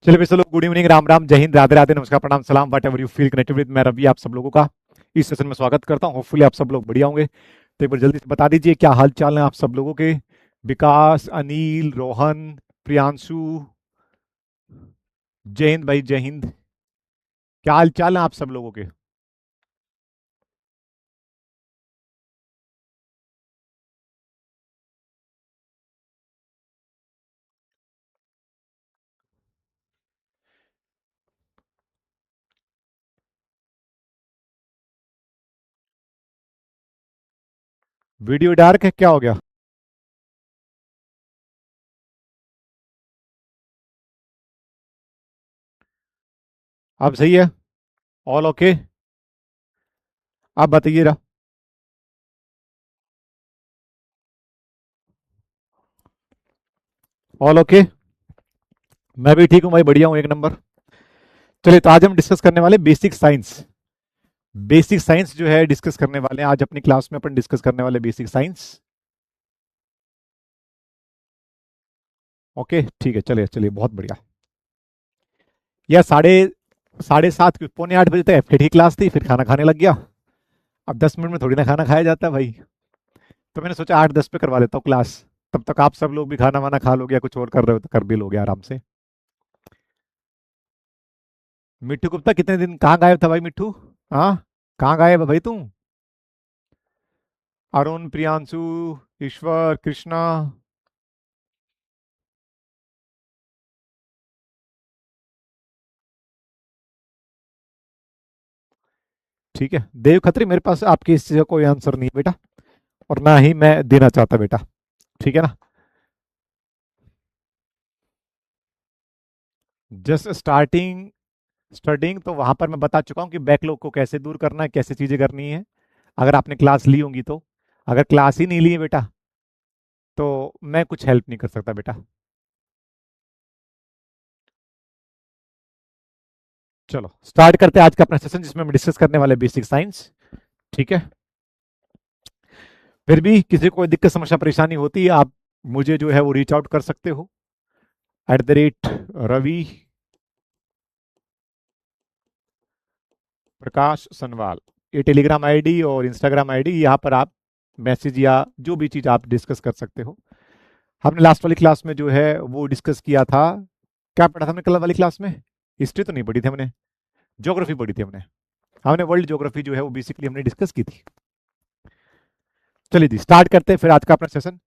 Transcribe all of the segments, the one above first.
चलिए फिर चलो, गुड इवनिंग, राम राम, जय हिंद, राधे राधे, नमस्कार, प्रणाम, सलाम, what ever you feel connected with, मैं रवि आप सब लोगों का इस सेशन में स्वागत करता हूँ। होपफुली आप सब लोग बढ़िया होंगे। तो एक बार जल्दी से बता दीजिए क्या हाल चाल है आप सब लोगों के। विकास, अनिल, रोहन, प्रियांशु, जय हिंद भाई, जय हिंद। क्या हाल चाल है आप सब लोगों के। वीडियो डार्क है, क्या हो गया। अब सही है। All okay. आप बताइए रहा। All okay. मैं भी ठीक हूँ भाई, बढ़िया हूँ, एक नंबर। चलिए, तो आज हम डिस्कस करने वाले बेसिक साइंस। बेसिक साइंस जो है डिस्कस करने वाले हैं आज अपनी क्लास में, अपन डिस्कस करने वाले बेसिक साइंस। ओके ठीक है, चलिए चलिए, बहुत बढ़िया। यार साढ़े साढ़े सात पौने आठ बजे तक एफकेट की क्लास थी, फिर खाना खाने लग गया। अब 10 मिनट में थोड़ी ना खाना खाया जाता है भाई। तो मैंने सोचा 8:10 पे करवा लेता हूँ क्लास। तब तक आप सब लोग भी खाना वाना खा लोगे या कुछ और कर रहे हो तो कर भी लोगे आराम से। मिट्टू गुप्ता कितने दिन कहाँ गायब था भाई मिट्टू। हाँ, कहाँ गायब है भाई तुम। अरुण, प्रियांशु, ईश्वर, कृष्णा। ठीक है देव खत्री, मेरे पास आपकी इस चीज़ का कोई आंसर नहीं है बेटा, और ना ही मैं देना चाहता बेटा। ठीक है ना। जस्ट स्टार्टिंग स्टार्टिंग तो वहां पर मैं बता चुका हूँ कि बैकलॉग को कैसे दूर करना है, कैसे चीजें करनी है। अगर आपने क्लास ली होंगी तो। अगर क्लास ही नहीं ली है बेटा, तो मैं कुछ हेल्प नहीं कर सकता बेटा। चलो स्टार्ट करते हैं आज का अपना सेशन, जिसमें हम डिस्कस करने वाले बेसिक साइंस। ठीक है। फिर भी किसी को कोई दिक्कत समस्या परेशानी होती है, आप मुझे जो है वो रीच आउट कर सकते हो। @रवि प्रकाश सनवाल, ये टेलीग्राम आईडी और इंस्टाग्राम आईडी, यहाँ पर आप मैसेज या जो भी चीज़ आप डिस्कस कर सकते हो। हमने लास्ट वाली क्लास में जो है वो डिस्कस किया था। क्या पढ़ा था हमने कल वाली क्लास में। हिस्ट्री तो नहीं पढ़ी थी हमने, ज्योग्राफी पढ़ी थी हमने। हमने वर्ल्ड ज्योग्राफी जो है वो बेसिकली हमने डिस्कस की थी। चलिए जी स्टार्ट करते हैं फिर आज का अपना सेशन।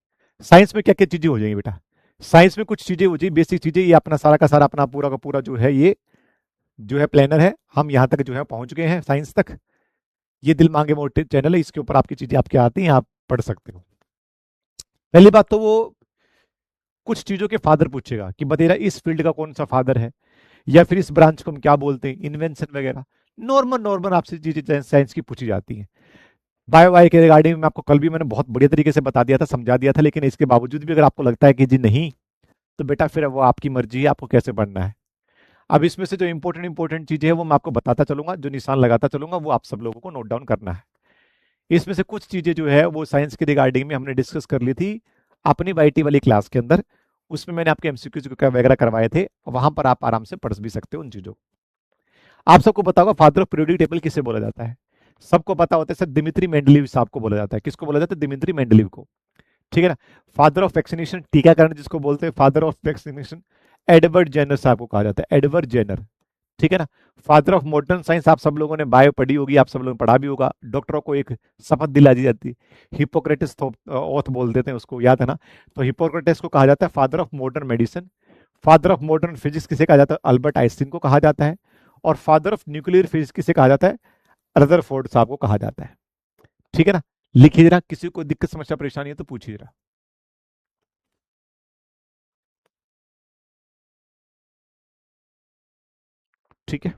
साइंस में क्या क्या चीजें हो जाएंगी बेटा। साइंस में कुछ चीजें हो जाएगी, बेसिक चीजें, ये अपना सारा का सारा अपना पूरा का पूरा जो है ये जो है प्लानर है। हम यहाँ तक जो है पहुंच गए हैं साइंस तक। ये दिल मांगे मोटे चैनल है, इसके ऊपर आपकी चीजें आपके आती हैं, आप पढ़ सकते हो। पहली बात तो वो कुछ चीजों के फादर पूछेगा कि बतेरा इस फील्ड का कौन सा फादर है, या फिर इस ब्रांच को हम क्या बोलते हैं, इन्वेंशन वगैरह। नॉर्मल नॉर्मल आपसे चीजें साइंस की पूछी जाती हैं। बायो वाई के रिगार्डिंग में आपको कल भी मैंने बहुत बढ़िया तरीके से बता दिया था, समझा दिया था, लेकिन इसके बावजूद भी अगर आपको लगता है कि जी नहीं, तो बेटा फिर वो आपकी मर्जी है, आपको कैसे पढ़ना है। अब इसमें से जो इंपॉर्टेंट इंपॉर्टेंट चीजें हैं वो मैं आपको बताता चलूंगा, जो निशान लगाता चलूंगा वो आप सब लोगों को नोट डाउन करना है। इसमें से कुछ चीजें जो है वो साइंस के रिगार्डिंग में हमने डिस्कस कर ली थी अपनी वाईटी वाली क्लास के अंदर। उसमें मैंने आपके एमसीक्यूज वगैरह करवाए थे, वहां पर आप आराम से पढ़ भी सकते हो उन चीजों को। आप सबको पता होगा फादर ऑफ पीरियोडिक टेबल किसे बोला जाता है। सबको पता होता है सर, दिमित्री मेंडलीव साहब को बोला जाता है। किसको बोला जाता है, दिमित्री मेंडलीव को। ठीक है ना। फादर ऑफ वैक्सीनेशन, टीकाकरण जिसको बोलते हैं, father of vaccination, Edward Jenner साहब को कहा जाता है, एडवर्ड जेनर। ठीक है ना। फादर ऑफ मॉडर्न साइंस, आप सब लोगों ने बायो पढ़ी होगी, आप सब लोगों ने पढ़ा भी होगा। डॉक्टरों को एक शपथ दिला दी जाती है, हिपोक्रेटिस ओथ बोल देते हैं उसको, याद है ना। तो हिपोक्रेटिस को कहा जाता है father of modern medicine. Father of modern physics किसे कहा जाता है, अल्बर्ट आइंस्टीन को कहा जाता है। और फादर ऑफ न्यूक्लियर फिजिक्स किसे कहा जाता है, रदरफोर्ड साहब को कहा जाता है। ठीक है ना। लिखिए जरा, किसी को दिक्कत समस्या परेशानी है तो पूछिए जरा। ठीक है।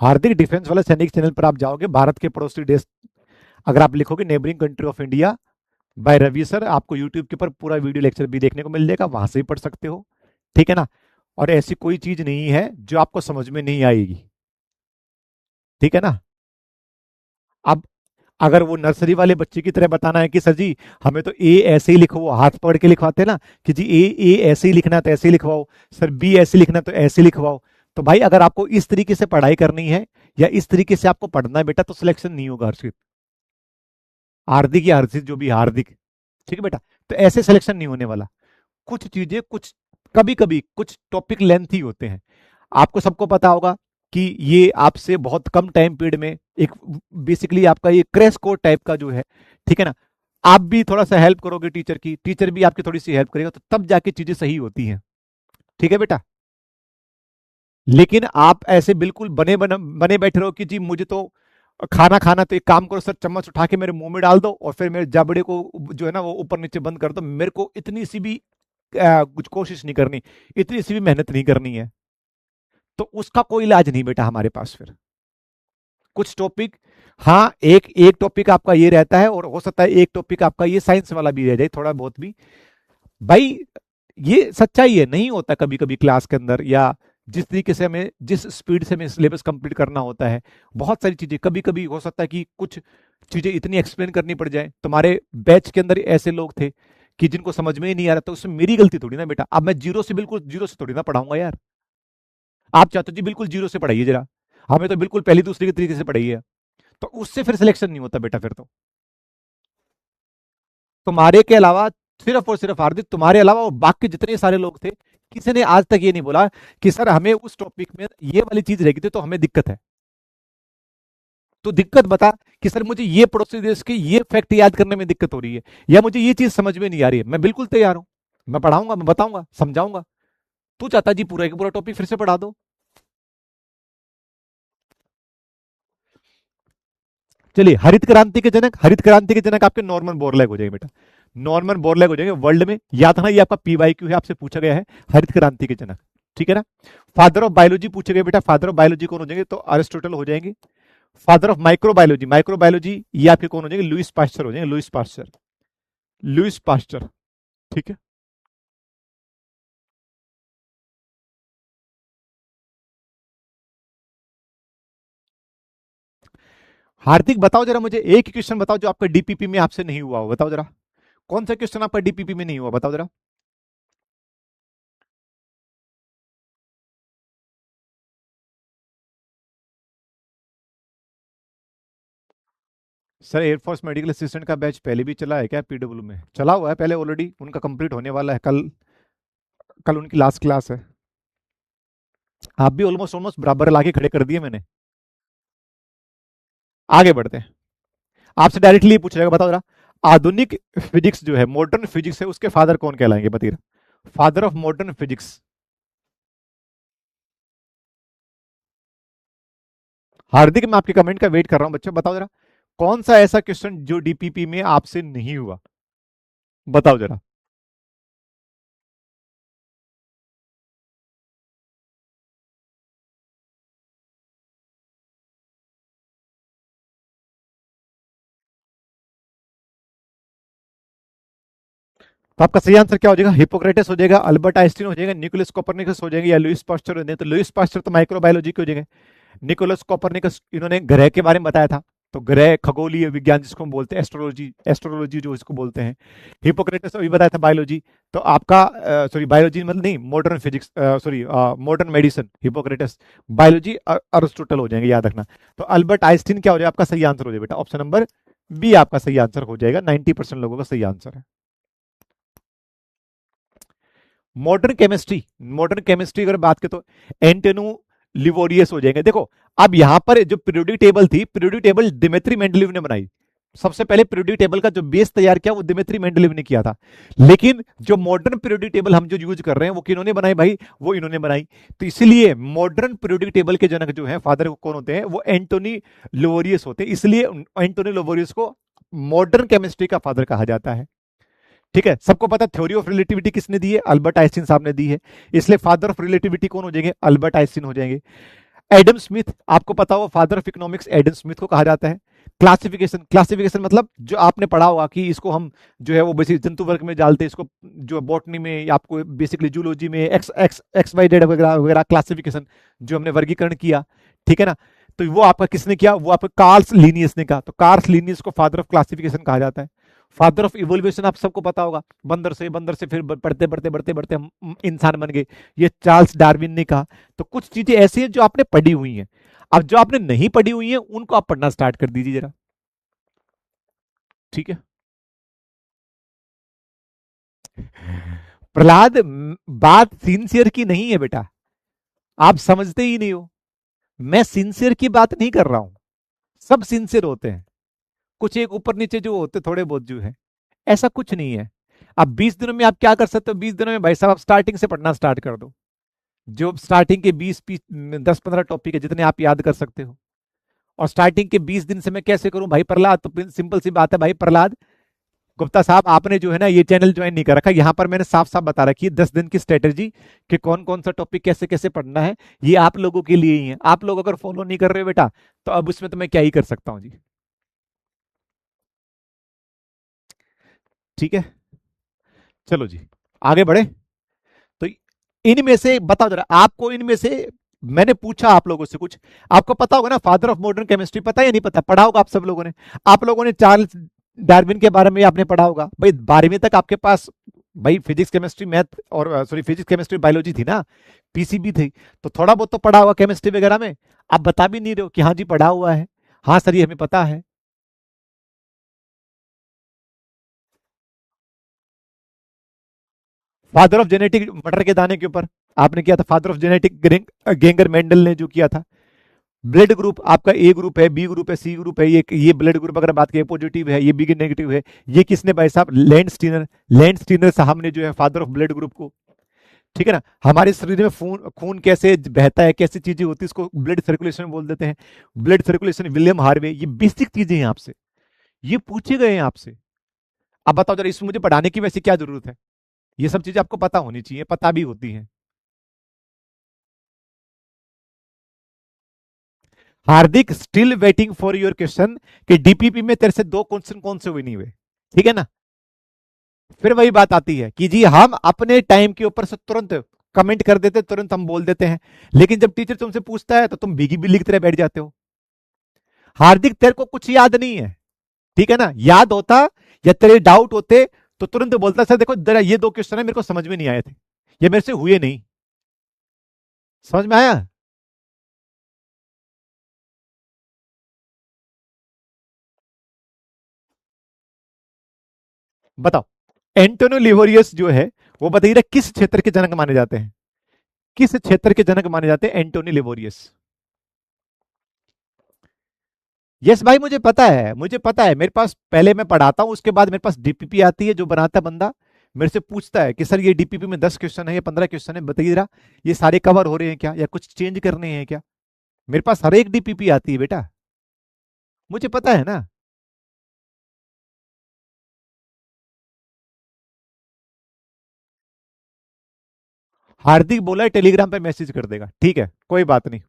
हार्दिक डिफेंस वाला सैनिक चैनल पर आप जाओगे, भारत के पड़ोसी देश, अगर आप लिखोगे neighbouring country of India by Ravi sir, आपको यूट्यूब के ऊपर पूरा वीडियो लेक्चर भी देखने को मिल जाएगा, वहां से भी पढ़ सकते हो। ठीक है ना। और ऐसी कोई चीज नहीं है जो आपको समझ में नहीं आएगी। ठीक है ना। अब अगर वो नर्सरी वाले बच्चे की तरह बताना है कि सर जी हमें तो ए ऐसे ही लिखो, वो हाथ पकड़ के लिखवाते हैं ना कि जी ए ऐसे ही लिखना है तो ऐसे ही लिखवाओ, सर बी ऐसे लिखना है तो ऐसे लिखवाओ। तो भाई अगर आपको इस तरीके से पढ़ाई करनी है या इस तरीके से आपको पढ़ना है बेटा, तो सिलेक्शन नहीं होगा हर्षित, हार्दिक या हर्षित जो भी हार्दिक। ठीक है बेटा। तो ऐसे सिलेक्शन नहीं होने वाला। कुछ चीजें कुछ कभी कभी कुछ टॉपिक लेंथी होते हैं। आपको सबको पता होगा कि ये आपसे बहुत कम टाइम पीरियड में एक बेसिकली आपका ये क्रैश कोर्स टाइप का जो है। ठीक है ना। आप भी थोड़ा सा हेल्प करोगे टीचर की, टीचर भी आपकी थोड़ी सी हेल्प करेगा, तो तब जाके चीजें सही होती हैं। ठीक है बेटा। लेकिन आप ऐसे बिल्कुल बने बैठे रहो कि जी मुझे तो खाना खाना, तो एक काम करो सर, चम्मच उठा के मेरे मुंह में डाल दो और फिर मेरे जबड़े को जो है ना वो ऊपर नीचे बंद कर दो, मेरे को इतनी सी भी कुछ कोशिश नहीं करनी, इतनी सी भी मेहनत नहीं करनी है। तो उसका कोई इलाज नहीं बेटा हमारे पास फिर। कुछ टॉपिक, हाँ एक एक टॉपिक आपका ये रहता है, और हो सकता है एक टॉपिक आपका ये साइंस वाला भी रह जाए थोड़ा बहुत भी। भाई ये सच्चाई है, नहीं होता कभी कभी क्लास के अंदर, या जिस तरीके से हमें जिस स्पीड से हमें सिलेबस कंप्लीट करना होता है, बहुत सारी चीजें कभी कभी हो सकता है कि कुछ चीजें इतनी एक्सप्लेन करनी पड़ जाए। तुम्हारे बैच के अंदर ऐसे लोग थे कि जिनको समझ में ही नहीं आ रहा, तो उसमें मेरी गलती थोड़ी ना बेटा। अब मैं जीरो से बिल्कुल जीरो से थोड़ी ना पढ़ाऊंगा यार। आप चाहते हो जी बिल्कुल जीरो से पढ़ाइए जरा, हमें तो बिल्कुल पहली दूसरी के तरीके से पढ़ाइए, तो उससे फिर सिलेक्शन नहीं होता बेटा। फिर तो तुम्हारे के अलावा, सिर्फ और सिर्फ हार्दिक तुम्हारे अलावा और बाकी जितने सारे लोग थे, किसी ने आज तक ये नहीं बोला कि सर हमें उस टॉपिक में ये वाली चीज रह गई थी तो हमें दिक्कत है। तो दिक्कत बता कि सर मुझे ये पड़ोसी देश के ये फैक्ट याद करने में दिक्कत हो रही है, या मुझे ये चीज समझ में नहीं आ रही है, मैं बिल्कुल तैयार हूं, मैं पढ़ाऊंगा, मैं बताऊंगा, समझाऊंगा। तू चाहता जी पूरा का पूरा टॉपिक फिर से पढ़ा दो। चलिए, हरित क्रांति के जनक आपके नॉर्मन बोरलैग हो जाएंगे बेटा। नॉर्मन बोरलैग हो जाएंगे, वर्ल्ड में याद रखना, ये आपका पीवाईक्यू है, आपसे पूछा गया है, हरित क्रांति के जनक। ठीक है ना। फादर ऑफ बायोलॉजी पूछे गए बेटा, फादर ऑफ बायोलॉजी कौन हो जाएंगे, तो अरिस्टोटल हो जाएंगे। फादर ऑफ माइक्रोबायोलॉजी, माइक्रोबायोलॉजी ये आपके कौन हो जाएंगे, लुइस पास्चर हो जाएंगे, लुइस पास्चर, लुइस पास्चर। ठीक है। हार्दिक बताओ जरा मुझे एक क्वेश्चन बताओ जो आपका डीपीपी में आपसे नहीं हुआ हो, बताओ जरा। कौन सा क्वेश्चन आपका डीपीपी में नहीं हुआ, बताओ जरा। सर एयरफोर्स मेडिकल असिस्टेंट का बैच पहले भी चला है क्या, पीडब्ल्यू में चला हुआ है पहले ऑलरेडी, उनका कंप्लीट होने वाला है कल, कल उनकी लास्ट क्लास है। आप भी ऑलमोस्ट ऑलमोस्ट बराबर लाके खड़े कर दिए मैंने। आगे बढ़ते हैं। आपसे डायरेक्टली पूछा जाएगा, बताओ जरा, आधुनिक फिजिक्स जो है, मॉडर्न फिजिक्स है, उसके फादर कौन कहलाएंगे, बताइए। Father of modern physics. Hardik मैं आपके कमेंट का वेट कर रहा हूं बच्चों, बताओ जरा, कौन सा ऐसा क्वेश्चन जो डीपीपी में आपसे नहीं हुआ, बताओ जरा। तो आपका सही आंसर क्या हो जाएगा, हिपोक्रेटिस हो जाएगा, अल्बर्ट आइंस्टीन हो जाएगा, निकोलस कोपरनिकस हो जाएंगे, या लुइस पास्चर हो जाएंगे। तो लुइस पास्चर तो माइक्रोबायोलॉजी के हो जाएंगे। निकोलस कोपरनिकस इन्होंने ग्रह के बारे में बताया था, तो ग्रह खगोलीय विज्ञान जिसको हम बोलते हैं, एस्ट्रोलॉजी, एस्ट्रोलॉजी जो इसको बोलते हैं। हिपोक्रेटिस अभी बताया था बायोलॉजी। तो आपका सॉरी बायोलॉजी मतलब नहीं, modern physics, sorry modern medicine Hippocrates, biology Aristotle हो जाएंगे, याद रखना। तो अल्बर्ट आइंस्टीन क्या हो जाएगा, आपका सही आंसर हो जाएगा बेटा, ऑप्शन नंबर बी आपका सही आंसर हो जाएगा, 90% लोगों का सही आंसर है। मॉडर्न केमिस्ट्री अगर बात करें तो एंटेनो लिवोरियस हो जाएंगे। देखो अब यहां पर जो पीरियोडिक टेबल थी, पीरियोडिक टेबल दिमित्री मेंडलीव ने बनाई, सबसे पहले पीरियोडिक टेबल का जो बेस तैयार किया वो दिमित्री मेंडलीव ने किया था। लेकिन जो मॉडर्न पीरियोडिक टेबल हम जो यूज कर रहे हैं वो किन्होंने बनाई भाई, वो इन्होंने बनाई। तो इसलिए मॉडर्न पीरियोडिक टेबल के जनक जो है फादर कौन होते हैं, वो एंटोनी लोवोरियस होते हैं, इसलिए एंटोनी लोवोरियस को मॉडर्न केमिस्ट्री का फादर कहा जाता है। ठीक है, सबको पता थ्योरी ऑफ रिलेटिविटी किसने दी है, अल्बर्ट आइंस्टीन साहब ने दी है, इसलिए फादर ऑफ रिलेटिविटी कौन हो जाएंगे, अल्बर्ट आइंस्टीन हो जाएंगे। एडम स्मिथ, आपको पता हो father of economics Adam Smith को कहा जाता है। क्लासिफिकेशन, क्लासिफिकेशन मतलब जो आपने पढ़ा होगा कि इसको हम जो है वो बेसिक जंतु वर्ग में डालते हैं, इसको जो बॉटनी में आपको बेसिकली जूलॉजी में X X X Y Z वगैरह वगैरह क्लासिफिकेशन जो हमने वर्गीकरण किया, ठीक है ना। तो वो आपका किसने किया, वो आपका कार्ल्स लीनियस ने कहा। तो कार्ल्स लीनियस को फादर ऑफ क्लासिफिकेशन कहा जाता है। फादर ऑफ इवोल्यूशन आप सबको पता होगा, बंदर से फिर बढ़ते बढ़ते बढ़ते बढ़ते हम इंसान बन गए, ये चार्ल्स डार्विन ने कहा। तो कुछ चीजें ऐसी हैं जो आपने पढ़ी हुई हैं। अब जो आपने नहीं पढ़ी हुई है उनको आप पढ़ना स्टार्ट कर दीजिए जरा, ठीक है। प्रहलाद, बात सिंसियर की नहीं है बेटा, आप समझते ही नहीं हो। मैं सिंसियर की बात नहीं कर रहा हूं, सब सिंसियर होते हैं, कुछ एक ऊपर नीचे जो होते थोड़े बहुत जो है, ऐसा कुछ नहीं है। अब 20 दिनों में आप क्या कर सकते हो, 20 दिनों में भाई साहब आप स्टार्टिंग से पढ़ना स्टार्ट कर दो। जो स्टार्टिंग के 10-15 टॉपिक है जितने आप याद कर सकते हो। और स्टार्टिंग के 20 दिन से मैं कैसे करूं भाई प्रहलाद, तो सिंपल सी बात है भाई प्रहलाद गुप्ता साहब, आपने जो है ना ये चैनल ज्वाइन नहीं कर रखा, यहां पर मैंने साफ साफ बता रखी है 10 दिन की स्ट्रेटेजी कि कौन कौन सा टॉपिक कैसे कैसे पढ़ना है। ये आप लोगों के लिए ही है, आप लोग अगर फॉलो नहीं कर रहे हो बेटा तो अब उसमें तो मैं क्या ही कर सकता हूं जी, ठीक है। चलो जी आगे बढ़े। तो इनमें से बताओ जरा, आपको इनमें से मैंने पूछा आप लोगों से कुछ, आपको पता होगा ना फादर ऑफ मॉडर्न केमिस्ट्री, पता है या नहीं पता, पढ़ा होगा आप सब लोगों ने। आप लोगों ने चार्ल्स डार्विन के बारे में आपने पढ़ा होगा भाई, 12वीं तक आपके पास भाई फिजिक्स केमिस्ट्री मैथ और सॉरी फिजिक्स केमिस्ट्री बायोलॉजी थी ना, पीसीबी थी। तो थोड़ा बहुत तो पढ़ा होगा केमिस्ट्री वगैरह में। आप बता भी नहीं रहे हो कि हाँ जी पढ़ा हुआ है, हाँ सर ये हमें पता है। फादर ऑफ जेनेटिक मटर के दाने के ऊपर आपने किया था, फादर ऑफ जेनेटिक गेंगर मेंडल ने जो किया था। ब्लड ग्रुप आपका ए ग्रुप है, बी ग्रुप है, सी ग्रुप है, ये ब्लड ग्रुप अगर बात करें पॉजिटिव है, ये बी नेगेटिव है। ये किसने भाई साहब, लैंड स्टीनर साहब ने जो है फादर ऑफ ब्लड ग्रुप को, ठीक है ना। हमारे शरीर में खून खून कैसे बहता है, कैसी चीजें होती है, इसको ब्लड सर्कुलेशन बोल देते हैं। ब्लड सर्कुलेशन विलियम हार्वे, ये बेसिक चीजें हैं आपसे, ये पूछे गए हैं आपसे। अब बताओ जरा इसमें मुझे पढ़ाने की वैसे क्या जरूरत है, ये सब चीजें आपको पता होनी चाहिए, पता भी होती हैं। Hardik still waiting for your question कि डीपीपी में तेरे से 2 क्वेश्चन कौन से हुए नहीं हुए, ठीक है ना। फिर वही बात आती है कि जी हम अपने टाइम के ऊपर से तुरंत कमेंट कर देते, तुरंत हम बोल देते हैं, लेकिन जब टीचर तुमसे पूछता है तो तुम भीगी बिल्ली की तरह बैठ जाते हो। हार्दिक तेरे को कुछ याद नहीं है, ठीक है ना, याद होता या तेरे डाउट होते तो तुरंत बोलता सर देखो जरा ये 2 क्वेश्चन है मेरे को समझ में नहीं आए थे, ये मेरे से हुए नहीं। समझ में आया। बताओ एंटोनियो लिवोरियस जो है वो बताइए किस क्षेत्र के जनक माने जाते हैं, किस क्षेत्र के जनक माने जाते हैं एंटोनियो लिवोरियस। यस भाई मुझे पता है, मुझे पता है, मेरे पास पहले मैं पढ़ाता हूं उसके बाद मेरे पास डीपीपी आती है, जो बनाता है बंदा मेरे से पूछता है कि सर ये डीपीपी में 10 क्वेश्चन है या 15 क्वेश्चन है, बताइए जरा ये सारे कवर हो रहे हैं क्या या कुछ चेंज करने हैं क्या। मेरे पास हर एक डीपीपी आती है बेटा, मुझे पता है ना। हार्दिक बोला है टेलीग्राम पे मैसेज कर देगा, ठीक है कोई बात नहीं।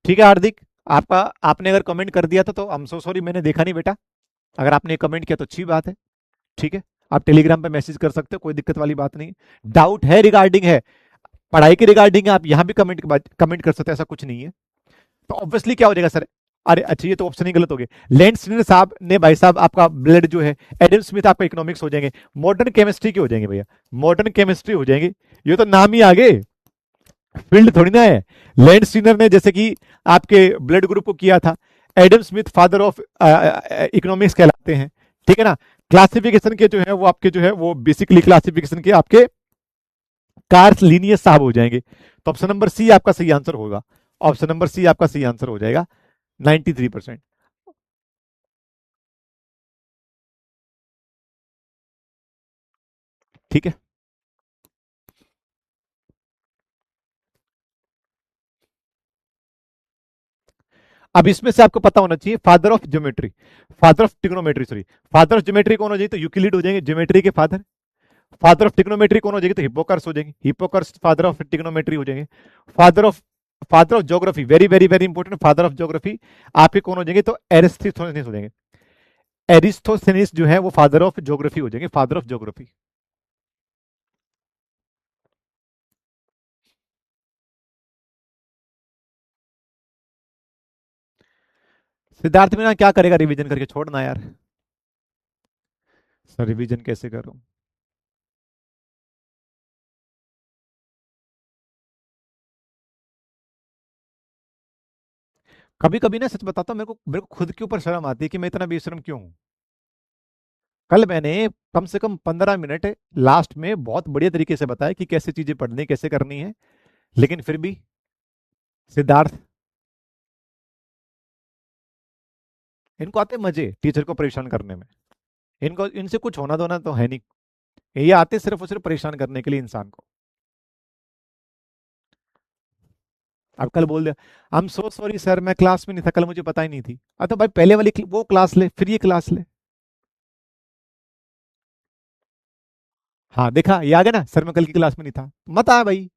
ठीक है हार्दिक, आपका आपने अगर कमेंट कर दिया था तो आई एम सो सॉरी, मैंने देखा नहीं बेटा। अगर आपने कमेंट किया तो अच्छी बात है, ठीक है। आप टेलीग्राम पे मैसेज कर सकते हो, कोई दिक्कत वाली बात नहीं। डाउट है रिगार्डिंग है पढ़ाई के रिगार्डिंग, आप यहां भी कमेंट कर सकते हैं, ऐसा कुछ नहीं है। तो ऑब्वियसली क्या हो जाएगा सर, अरे अच्छा ये तो ऑप्शन ही गलत हो गया। लेंस साहब ने भाई साहब आपका ब्लड जो है, एडम स्मिथ आपका इकोनॉमिक्स हो जाएंगे, मॉडर्न केमिस्ट्री के हो जाएंगे भैया, मॉडर्न केमिस्ट्री हो जाएंगे। ये तो नाम ही आगे, फील्ड थोड़ी ना है। लैंड स्टीनर ने जैसे कि आपके ब्लड ग्रुप को किया था, Adam Smith father of economics कहलाते हैं, ठीक है ना। क्लासिफिकेशन के जो है वो आपके जो है वो बेसिकली क्लासिफिकेशन के आपके कार्स लीनियस साहब हो जाएंगे। तो ऑप्शन नंबर सी आपका सही आंसर होगा, ऑप्शन नंबर सी आपका सही आंसर हो जाएगा 93%। ठीक है। अब इसमें से आपको पता होना चाहिए father of geometry, father of trigonometry, sorry father of geometry कौन हो जाएगी, तो यूक्लिड हो जाएंगे ज्योमेट्री के फादर। फादर ऑफ टिग्नोमेट्री कौन हो जाएगी, तो हिपोकर्स हो जाएंगे, हिपोकर्स फादर ऑफ टिग्नोमेट्री हो जाएंगे। Father of father of geography, very very very important, father of geography आपके कौन हो जाएंगे? तो एरिस्थोथेनिस हो जाएंगे। एरिस्थोथेनिस जो है वो फादर ऑफ ज्योग्राफी हो जाएंगे, father of geography. Siddharth Meena क्या करेगा रिवीजन करके? छोड़ना यार। सर रिवीजन कैसे करूं? कभी कभी ना सच बताता हूं, मेरे को खुद के ऊपर शर्म आती है कि मैं इतना बेशर्म क्यों हूं। कल मैंने कम से कम 15 मिनट लास्ट में बहुत बढ़िया तरीके से बताया कि कैसे चीजें पढ़नी कैसे करनी है, लेकिन फिर भी सिद्धार्थ, इनको आते मजे टीचर को परेशान करने में। इनको इनसे कुछ होना धोना तो है नहीं, ये आते सिर्फ और सिर्फ परेशान करने के लिए इंसान को। अब कल बोल दिया I am so sorry sir, मैं क्लास में नहीं था कल, मुझे पता ही नहीं थी। तो भाई पहले वाली वो क्लास ले, फिर ये क्लास ले। हाँ देखा, ये आ गया ना, सर मैं कल की क्लास में नहीं था, मत आ भाई।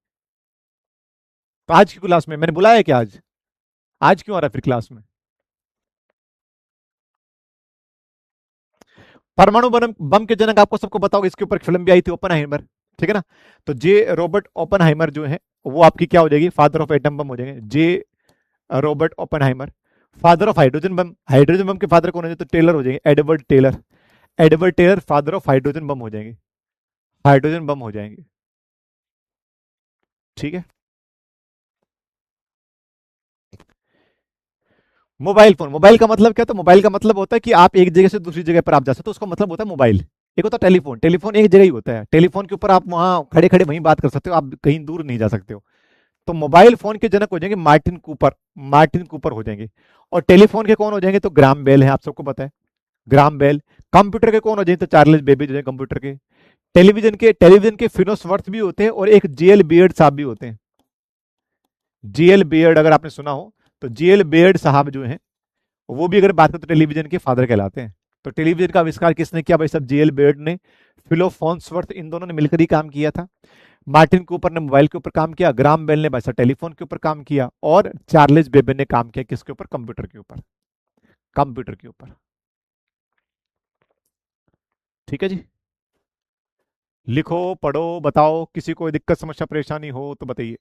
तो आज की क्लास में मैंने बुलाया क्या? आज आज क्यों आ रहा है फिर क्लास में? परमाणु बम बम के जनक आपको सबको बताओगे, इसके ऊपर फिल्म भी आई थी, ओपनहाइमर। ठीक है ना? तो जे रॉबर्ट ओपनहाइमर जो है वो आपकी क्या हो जाएगी? फादर ऑफ एटम बम हो जाएंगे। J Robert Oppenheimer. Father of hydrogen bomb, hydrogen bomb के फादर कौन हो जाए? तो टेलर हो जाएंगे, Edward Teller. Edward Teller father of hydrogen bomb हो जाएंगे, हाइड्रोजन बम हो जाएंगे। ठीक है। मोबाइल फोन, मोबाइल का मतलब क्या? तो मोबाइल का मतलब होता है कि आप एक जगह से दूसरी जगह पर आप जा सकते हो, उसका मतलब होता है मोबाइल। एक होता है टेलीफोन, टेलीफोन एक जगह ही होता है, टेलीफोन के ऊपर आप वहां खड़े खड़े वहीं बात कर सकते हो, आप कहीं दूर नहीं जा सकते हो। तो मोबाइल फोन के जनक हो जाएंगे मार्टिन कूपर, मार्टिन कूपर हो जाएंगे। और टेलीफोन के कौन हो जाएंगे? तो ग्राम बेल है, आप सबको पता है, ग्राम बेल। कंप्यूटर के कौन हो जाएंगे? तो चार्ल्स बेबेज हो जाएंगे कंप्यूटर के। टेलीविजन के फिनोसवर्थ भी होते हैं, और एक जीएल बियर्ड साहब भी होते हैं। जीएल बियर्ड अगर आपने सुना हो, तो जीएल बियर्ड साहब जो हैं वो भी अगर बात करें तो टेलीविजन के फादर कहलाते हैं। तो टेलीविजन का आविष्कार किसने किया भाई साहब? जीएल बेयर्ड ने, फिलो फॉन्सवर्थ, इन दोनों ने मिलकर ही काम किया था। मार्टिन कूपर ने मोबाइल के ऊपर काम किया, ग्राम बेल ने भाई साहब टेलीफोन के ऊपर काम किया, और चार्ल्स बेबे ने काम किया किसके ऊपर? कंप्यूटर के ऊपर, कंप्यूटर के ऊपर। ठीक है जी। लिखो, पढ़ो, बताओ, किसी को दिक्कत समस्या परेशानी हो तो बताइए।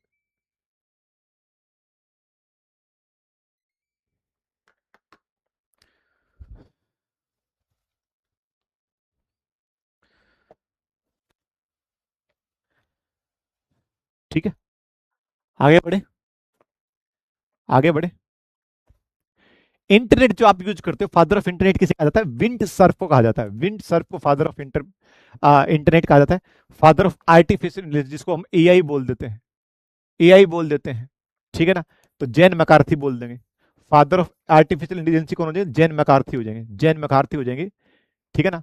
ठीक है, आगे बढ़े, आगे बढ़े। इंटरनेट जो आप यूज करते हो, फादर ऑफ इंटरनेट किसे कहा जाता है? विंड सर्फ को कहा जाता है, विंड सर्फ को फादर ऑफ इंटरनेट कहा जाता है। फादर ऑफ आर्टिफिशियल इंटेलिजेंस, जिसको हम एआई बोल देते हैं, एआई बोल देते हैं। ठीक है ना? तो जैन मैकार्थी बोल देंगे। फादर ऑफ आर्टिफिशियल इंटेलिजेंस कौन हो जाएंगे? जैन मैकार्थी हो जाएंगे, जैन मैकार्थी हो जाएंगे। ठीक है ना?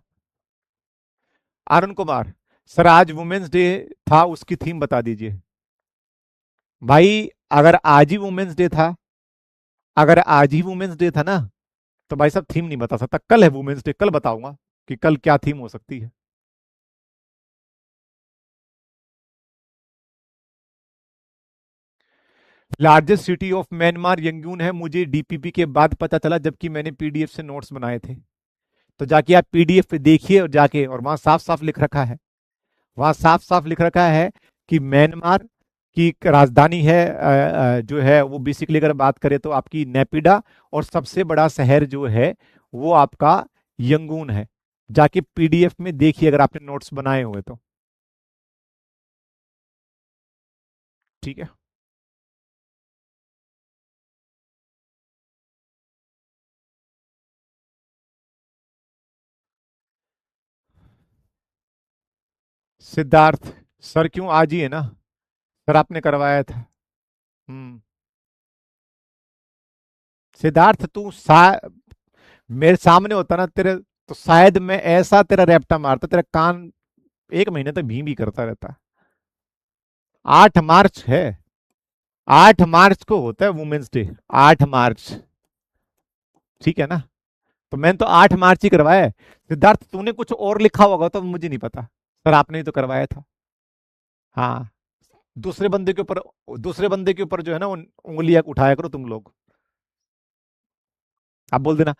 अरुण कुमार, सर आज वुमेन्स डे था, उसकी थीम बता दीजिए। भाई अगर आज ही वुमेन्स डे था, अगर आज ही वुमेन्स डे था ना, तो भाई साहब थीम नहीं बता सकता। कल है वुमेन्स डे, कल बताऊंगा कि कल क्या थीम हो सकती है। Largest city of Myanmar Yangon है, मुझे डीपीपी के बाद पता चला, जबकि मैंने पीडीएफ से नोट्स बनाए थे। तो जाके आप पीडीएफ पे देखिए, और जाके, और वहां साफ साफ लिख रखा है, वहां साफ साफ लिख रखा है कि म्यांमार की राजधानी है, जो है वो बेसिकली अगर बात करें तो आपकी नेपिडा, और सबसे बड़ा शहर जो है वो आपका यंगून है। जाके पीडीएफ में देखिए अगर आपने नोट्स बनाए हुए तो। ठीक है। सिद्धार्थ, सर क्यों आज ही है ना, सर आपने करवाया था। हम्म। सिद्धार्थ मेरे सामने होता ना तेरे, तो शायद मैं ऐसा तेरा रैप्टा मारता, तेरा कान 1 महीने तक भी करता रहता। 8 मार्च है, 8 मार्च को होता है वुमेन्स डे, 8 मार्च। ठीक है ना? तो मैंने तो 8 मार्च ही करवाया है। सिद्धार्थ तूने कुछ और लिखा होगा तो मुझे नहीं पता, सर आपने ही तो करवाया था। हाँ, दूसरे बंदे के ऊपर, दूसरे बंदे के ऊपर जो है ना उंगलियां उठाया करो तुम लोग। आप बोल देना,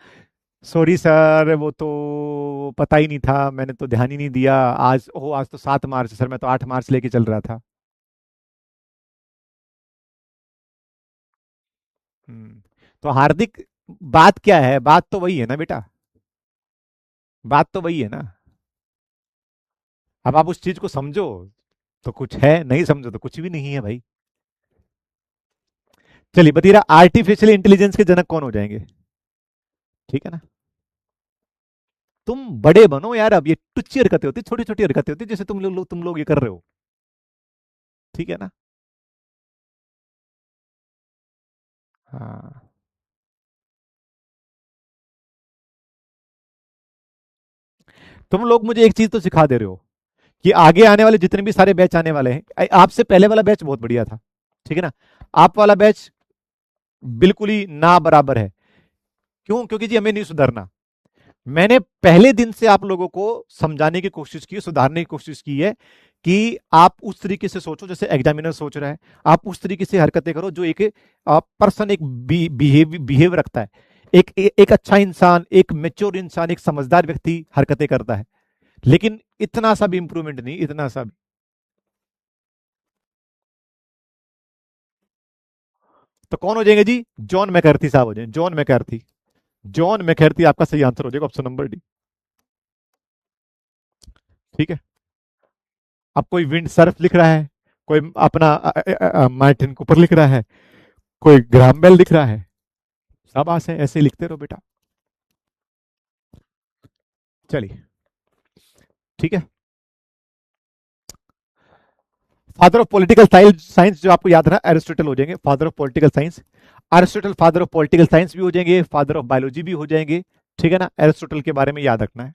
सॉरी सर वो तो पता ही नहीं था, मैंने तो ध्यान ही नहीं दिया, आज तो 7 मार्च है सर, मैं तो 8 मार्च लेके चल रहा था। हम्म। तो हार्दिक, बात क्या है, बात तो वही है ना बेटा, बात तो वही है ना। अब आप उस चीज को समझो तो कुछ है, नहीं समझो तो कुछ भी नहीं है भाई। चलिए बतीरा, आर्टिफिशियल इंटेलिजेंस के जनक कौन हो जाएंगे? ठीक है ना। तुम बड़े बनो यार, अब ये टुच्ची हरकतें होती, छोटी छोटी हरकतें होती जैसे तुम लोग ये कर रहे हो। ठीक है ना। हाँ। तुम लोग मुझे एक चीज तो सिखा दे रहे हो कि आगे आने वाले जितने भी सारे बैच आने वाले हैं, आपसे पहले वाला बैच बहुत बढ़िया था। ठीक है ना। आप वाला बैच बिल्कुल ही ना बराबर है। क्यों? क्योंकि जी हमें नहीं सुधरना। मैंने पहले दिन से आप लोगों को समझाने की कोशिश की, सुधारने की कोशिश की है कि आप उस तरीके से सोचो जैसे एग्जामिनर सोच रहा है। आप उस तरीके से हरकतें करो जो एक पर्सन, एक बिहेव रखता है। एक अच्छा इंसान, एक मेच्योर इंसान, एक समझदार व्यक्ति हरकतें करता है। लेकिन इतना सा भी इंप्रूवमेंट नहीं, इतना सा भी। तो कौन हो जाएंगे जी? जॉन मैकर्थी साहब हो जाएंगे, जॉन मैकर्थी। जॉन मैकर्थी आपका सही आंसर हो जाएगा, ऑप्शन नंबर डी। ठीक है। अब कोई विंड सर्फ लिख रहा है, कोई अपना मार्टिन कूपर लिख रहा है, कोई ग्राम बेल लिख रहा है। शाबाश है, ऐसे लिखते रहो बेटा। चलिए। ठीक है। फादर ऑफ पॉलिटिकल साइंस जो आपको याद रहा, एरिस्टोटल हो जाएंगे father of political science. Aristotle father of political science भी हो जाएंगे, फादर ऑफ बायोलॉजी भी हो जाएंगे। ठीक है ना, एरिस्टोटल के बारे में याद रखना है।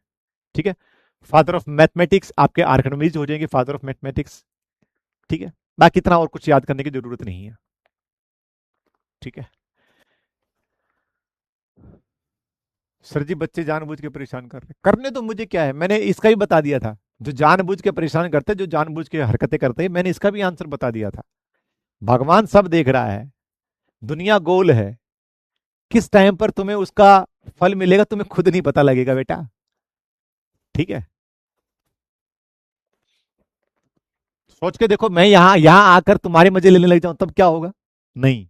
ठीक है। फादर ऑफ मैथमेटिक्स आपके आर्किमिडीज हो जाएंगे, फादर ऑफ मैथमेटिक्स। ठीक है। बाकी इतना और कुछ याद करने की जरूरत नहीं है। ठीक है। सर जी बच्चे जानबूझ के परेशान कर रहे, करने तो मुझे क्या है, मैंने इसका भी बता दिया था। जो जानबूझ के परेशान करते, जो जानबूझ के हरकतें करते हैं, मैंने इसका भी आंसर बता दिया था। भगवान सब देख रहा है, दुनिया गोल है। किस टाइम पर तुम्हें उसका फल मिलेगा तुम्हें खुद नहीं पता लगेगा बेटा। ठीक है। सोच के देखो, मैं यहां यहां आकर तुम्हारे मजे लेने लग जाऊं तब क्या होगा? नहीं।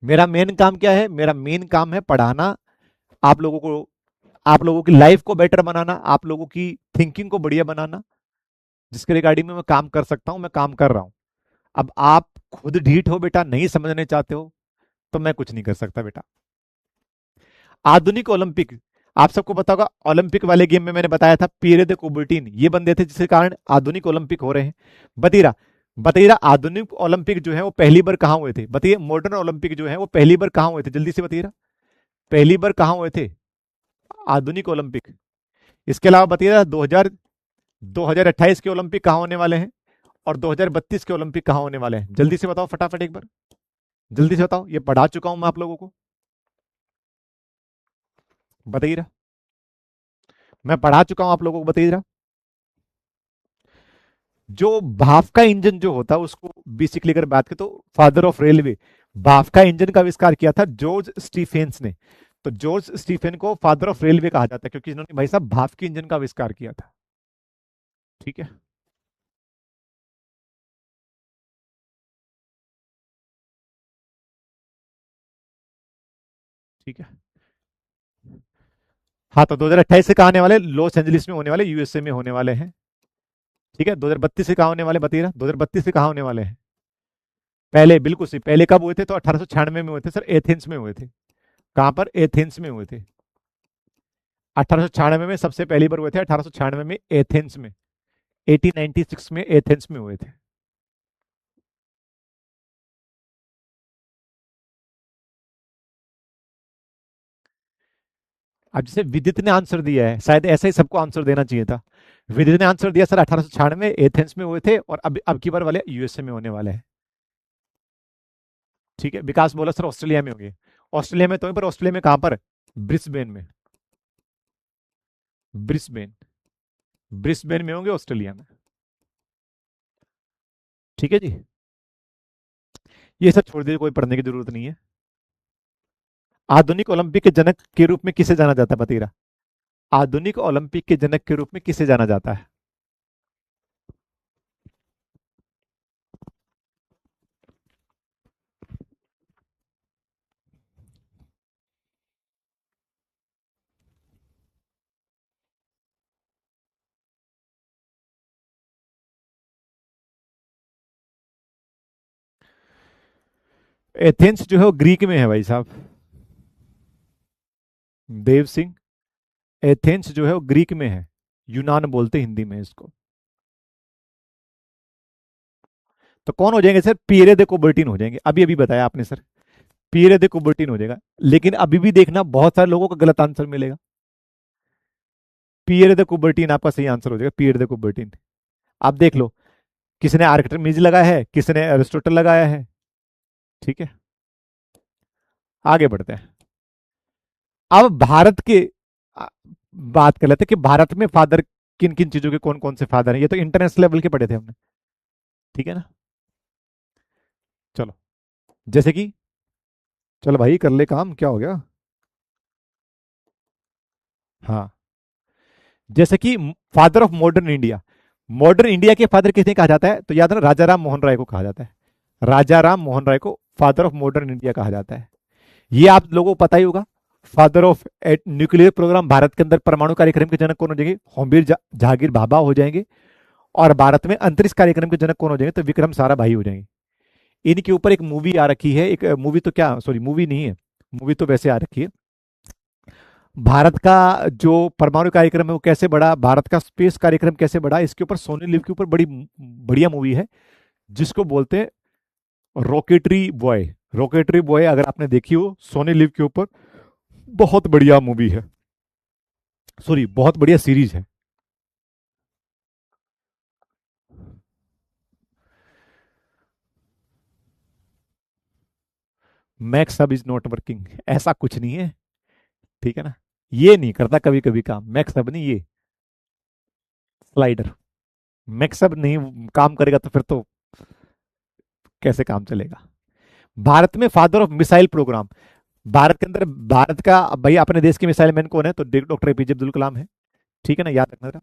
मेरा मेन काम क्या है? मेरा मेन काम है पढ़ाना, आप लोगों को, आप लोगों की लाइफ को बेटर बनाना, आप लोगों की थिंकिंग को बढ़िया बनाना। जिसके रिगार्डिंग में मैं काम कर सकता हूं, मैं काम कर रहा हूं। अब आप खुद ढीठ हो बेटा, नहीं समझने चाहते हो, तो मैं कुछ नहीं कर सकता बेटा। आधुनिक ओलंपिक, आप सबको पता होगा, ओलंपिक वाले गेम में मैंने बताया था पीरे दे कुबर्टीन ये बंदे थे जिसके कारण आधुनिक ओलंपिक हो रहे हैं। बतीरा, बतीरा आधुनिक ओलंपिक जो है वो पहली बार कहां हुए थे? बताइए, मॉडर्न ओलंपिक जो है वो पहली बार कहां हुए थे? जल्दी से बताइए। पहली बार कहां हुए थे आधुनिक ओलंपिक? इसके अलावा बताइए, 2028 के ओलंपिक कहां होने वाले हैं, और 2032 के ओलंपिक कहां होने वाले हैं? जल्दी से बताओ फटाफट एक बार, जल्दी से बताओ, ये पढ़ा चुका हूं मैं आप लोगों को। बताइए। मैं पढ़ा चुका हूं आप लोगों को, बताइए। जो भाप का इंजन जो होता है उसको बेसिकली अगर बात करें तो फादर ऑफ रेलवे, भाप का इंजन का आविष्कार किया था जॉर्ज स्टीफेंस ने। तो जॉर्ज स्टीफेन को फादर ऑफ रेलवे कहा जाता है क्योंकि इन्होंने भाई साहब भाप के इंजन का आविष्कार किया था। ठीक है। ठीक है। हाँ, तो 2028 से कहा आने वाले, लॉस एंजलिस में होने वाले, यूएसए में होने वाले हैं। ठीक है। 2032 से कहा होने वाले, बताइए 2032 से कहा होने वाले हैं? पहले बिल्कुल सही, पहले कब हुए थे? तो 1896 में हुए थे सर, एथेंस में हुए थे। कहां पर? एथेंस में हुए थे। 1896 में सबसे पहली बार हुए थे, 1896 में एथेंस में। 1896 में एथेंस में हुए थे। अब जैसे विदित ने आंसर दिया है, शायद ऐसा ही सबको आंसर देना चाहिए था। विदित ने आंसर दिया सर 1896 एथेंस में हुए थे, और अब की बार वाले यूएसए में होने वाले हैं। ठीक है। विकास बोला सर ऑस्ट्रेलिया में होंगे। ऑस्ट्रेलिया में तो है, पर ऑस्ट्रेलिया में कहां पर? ब्रिस्बेन में। ब्रिस्बेन, ब्रिस्बेन में होंगे ऑस्ट्रेलिया में। ठीक है जी। ये सब छोड़ दीजिए, कोई पढ़ने की जरूरत नहीं है। आधुनिक ओलंपिक के जनक के रूप में किसे जाना जाता है बतीरा? आधुनिक ओलंपिक के जनक के रूप में किसे जाना जाता है? एथेंस जो है वो ग्रीक में है भाई साहब। देव सिंह, एथेंस जो है वो ग्रीक में है। यूनान बोलते हैं हिंदी में इसको। तो कौन हो जाएंगे सर? पियरे दे कुबर्टिन हो जाएंगे, अभी अभी बताया आपने सर। पियरे दे कुबर्टिन हो जाएगा। लेकिन अभी भी देखना, बहुत सारे लोगों का गलत आंसर मिलेगा। पियरे दे कुबर्टिन आपका सही आंसर हो जाएगा, पियरे दे कुबर्टिन। आप देख लो, किसने आर्किमिडीज लगाया है, किसने अरिस्टोटल लगाया है। ठीक है, आगे बढ़ते हैं। अब भारत के आ, बात कर लेते हैं कि भारत में फादर किन किन चीजों के कौन कौन से फादर हैं। ये तो इंटरनेशनल लेवल के पढ़े थे हमने। ठीक है ना? चलो, जैसे कि, चलो भाई कर ले काम, क्या हो गया? हाँ, जैसे कि father of modern India. Modern India के फादर किसे कहा जाता है? तो याद रखना, राजा राम मोहन राय को कहा जाता है। राजा राम मोहन राय को फादर ऑफ मॉडर्न इंडिया कहा जाता है। ये आप लोगों को पता ही होगा। Father of nuclear program, Bharat के अंदर परमाणु कार्यक्रम के जनक कौन हो जाएंगे? होमवीर जहांगीर भाभा हो जाएंगे। और भारत में अंतरिक्ष कार्यक्रम के जनक कौन हो जाएंगे? तो विक्रम साराभाई हो जाएंगे। इनके ऊपर एक मूवी आ रखी है, एक मूवी तो क्या, सॉरी मूवी नहीं है, मूवी तो वैसे आ रखी है। भारत का जो परमाणु कार्यक्रम है वो कैसे बढ़ा, भारत का स्पेस कार्यक्रम कैसे बढ़ा, इसके ऊपर सोनी लिव के ऊपर बड़ी बढ़िया मूवी है, जिसको बोलते हैं रॉकेटरी बॉय। रॉकेटरी बॉय अगर आपने देखी हो सोनी लिव के ऊपर, बहुत बढ़िया मूवी है, सॉरी बहुत बढ़िया सीरीज है। मैक्स सब इज नॉट वर्किंग, ऐसा कुछ नहीं है। ठीक है ना? ये नहीं करता कभी कभी काम, मैक्स सब नहीं, ये स्लाइडर। मैक्स सब नहीं काम करेगा तो फिर तो कैसे काम चलेगा? भारत में father of missile program, Bharat के अंदर, भारत का भाई अपने देश के मिसाइल मैन कौन है? तो डॉक्टर एपीजे अब्दुल कलाम है। ठीक है ना, याद रखना जरा।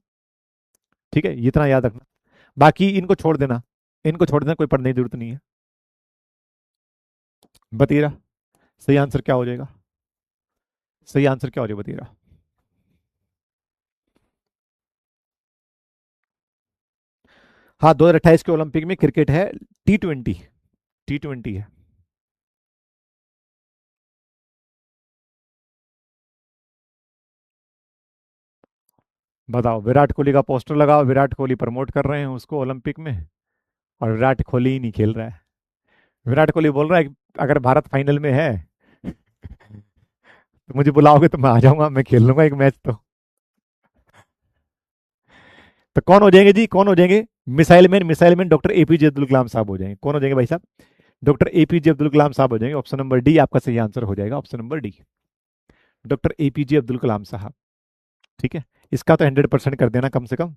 ठीक है, इतना याद रखना। बाकी इनको छोड़ देना, इनको छोड़ देना, कोई पढ़ने की जरूरत नहीं है। बतीरा, सही आंसर क्या हो जाएगा? सही आंसर क्या हो जाएगा बतीरा? हाँ, 2028 के ओलंपिक में क्रिकेट है, T20। T20 है। बताओ, विराट कोहली का पोस्टर लगाओ, विराट कोहली प्रमोट कर रहे हैं उसको ओलंपिक में, और विराट कोहली ही नहीं खेल रहा है। विराट कोहली बोल रहा है कि अगर भारत फाइनल में है तो मुझे बुलाओगे तो मैं आ जाऊंगा, मैं खेल लूंगा एक मैच तो। तो कौन हो जाएंगे जी, कौन हो जाएंगे? Missile man, missile man doctor APJ Abdul Kalam साहब हो जाएंगे। कौन हो जाएंगे भाई साहब? डॉक्टर एपीजे अब्दुल कलाम साहब हो जाएंगे। ऑप्शन नंबर डी आपका सही आंसर हो जाएगा, option number D, doctor APJ Abdul Kalam साहब। ठीक है, इसका तो 100% कर देना कम से कम।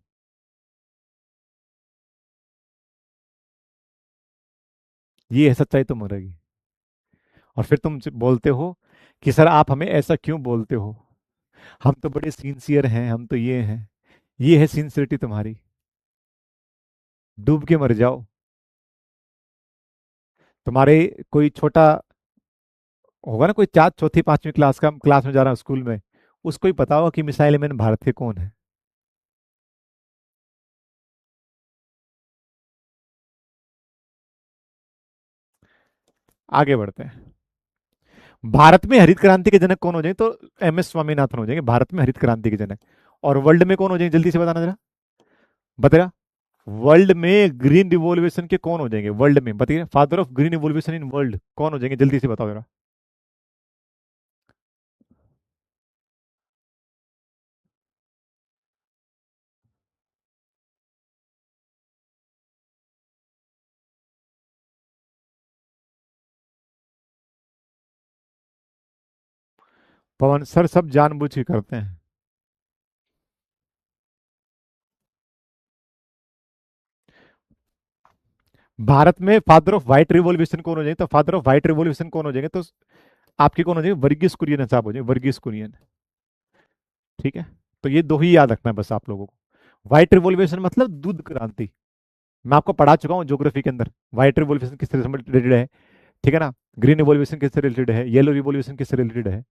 ये है सच्चाई तो मरेगी। और फिर तुम बोलते हो कि सर आप हमें ऐसा क्यों बोलते हो, हम तो बड़े सिंसियर हैं, हम तो ये हैं। ये है सिंसियरिटी तुम्हारी, डूब के मर जाओ। तुम्हारे कोई छोटा होगा ना, कोई चार चौथी पांचवी क्लास का, क्लास में जा रहा है स्कूल में, उसको ही पता होगा कि मिसाइल मैन भारत के कौन है। आगे बढ़ते हैं। भारत में हरित क्रांति के जनक कौन हो जाएंगे? तो एम एस स्वामीनाथन हो जाएंगे भारत में हरित क्रांति के जनक। और वर्ल्ड में कौन हो जाएंगे, जल्दी से बताना जरा, बताएगा। वर्ल्ड में ग्रीन रिवॉल्यूशन के कौन हो जाएंगे? वर्ल्ड में बताइए, father of green revolution in world कौन हो जाएंगे, जल्दी से बताओ जरा। पवन सर सब जानबूझ के करते हैं। भारत में फादर ऑफ व्हाइट रिवॉल्यूशन कौन हो जाएंगे? तो फादर ऑफ व्हाइट रिवॉल्यूशन कौन हो जाएंगे? तो आपके कौन हो जाएंगे? वर्गीस कुरियन साहब हो जाएंगे, वर्गीस कुरियन। ठीक है, तो ये दो ही याद रखना है बस आप लोगों को। व्हाइट रिवॉल्यूशन मतलब दूध क्रांति। मैं आपको पढ़ा चुका हूँ ज्योग्राफी के अंदर व्हाइट रिवॉल्यूशन किससे रिलेटेड है। ठीक है ना, ग्रीन रिवॉल्यूशन किससे रिलेटेड है, येलो रिवॉल्यूशन किससे रिलेटेड है।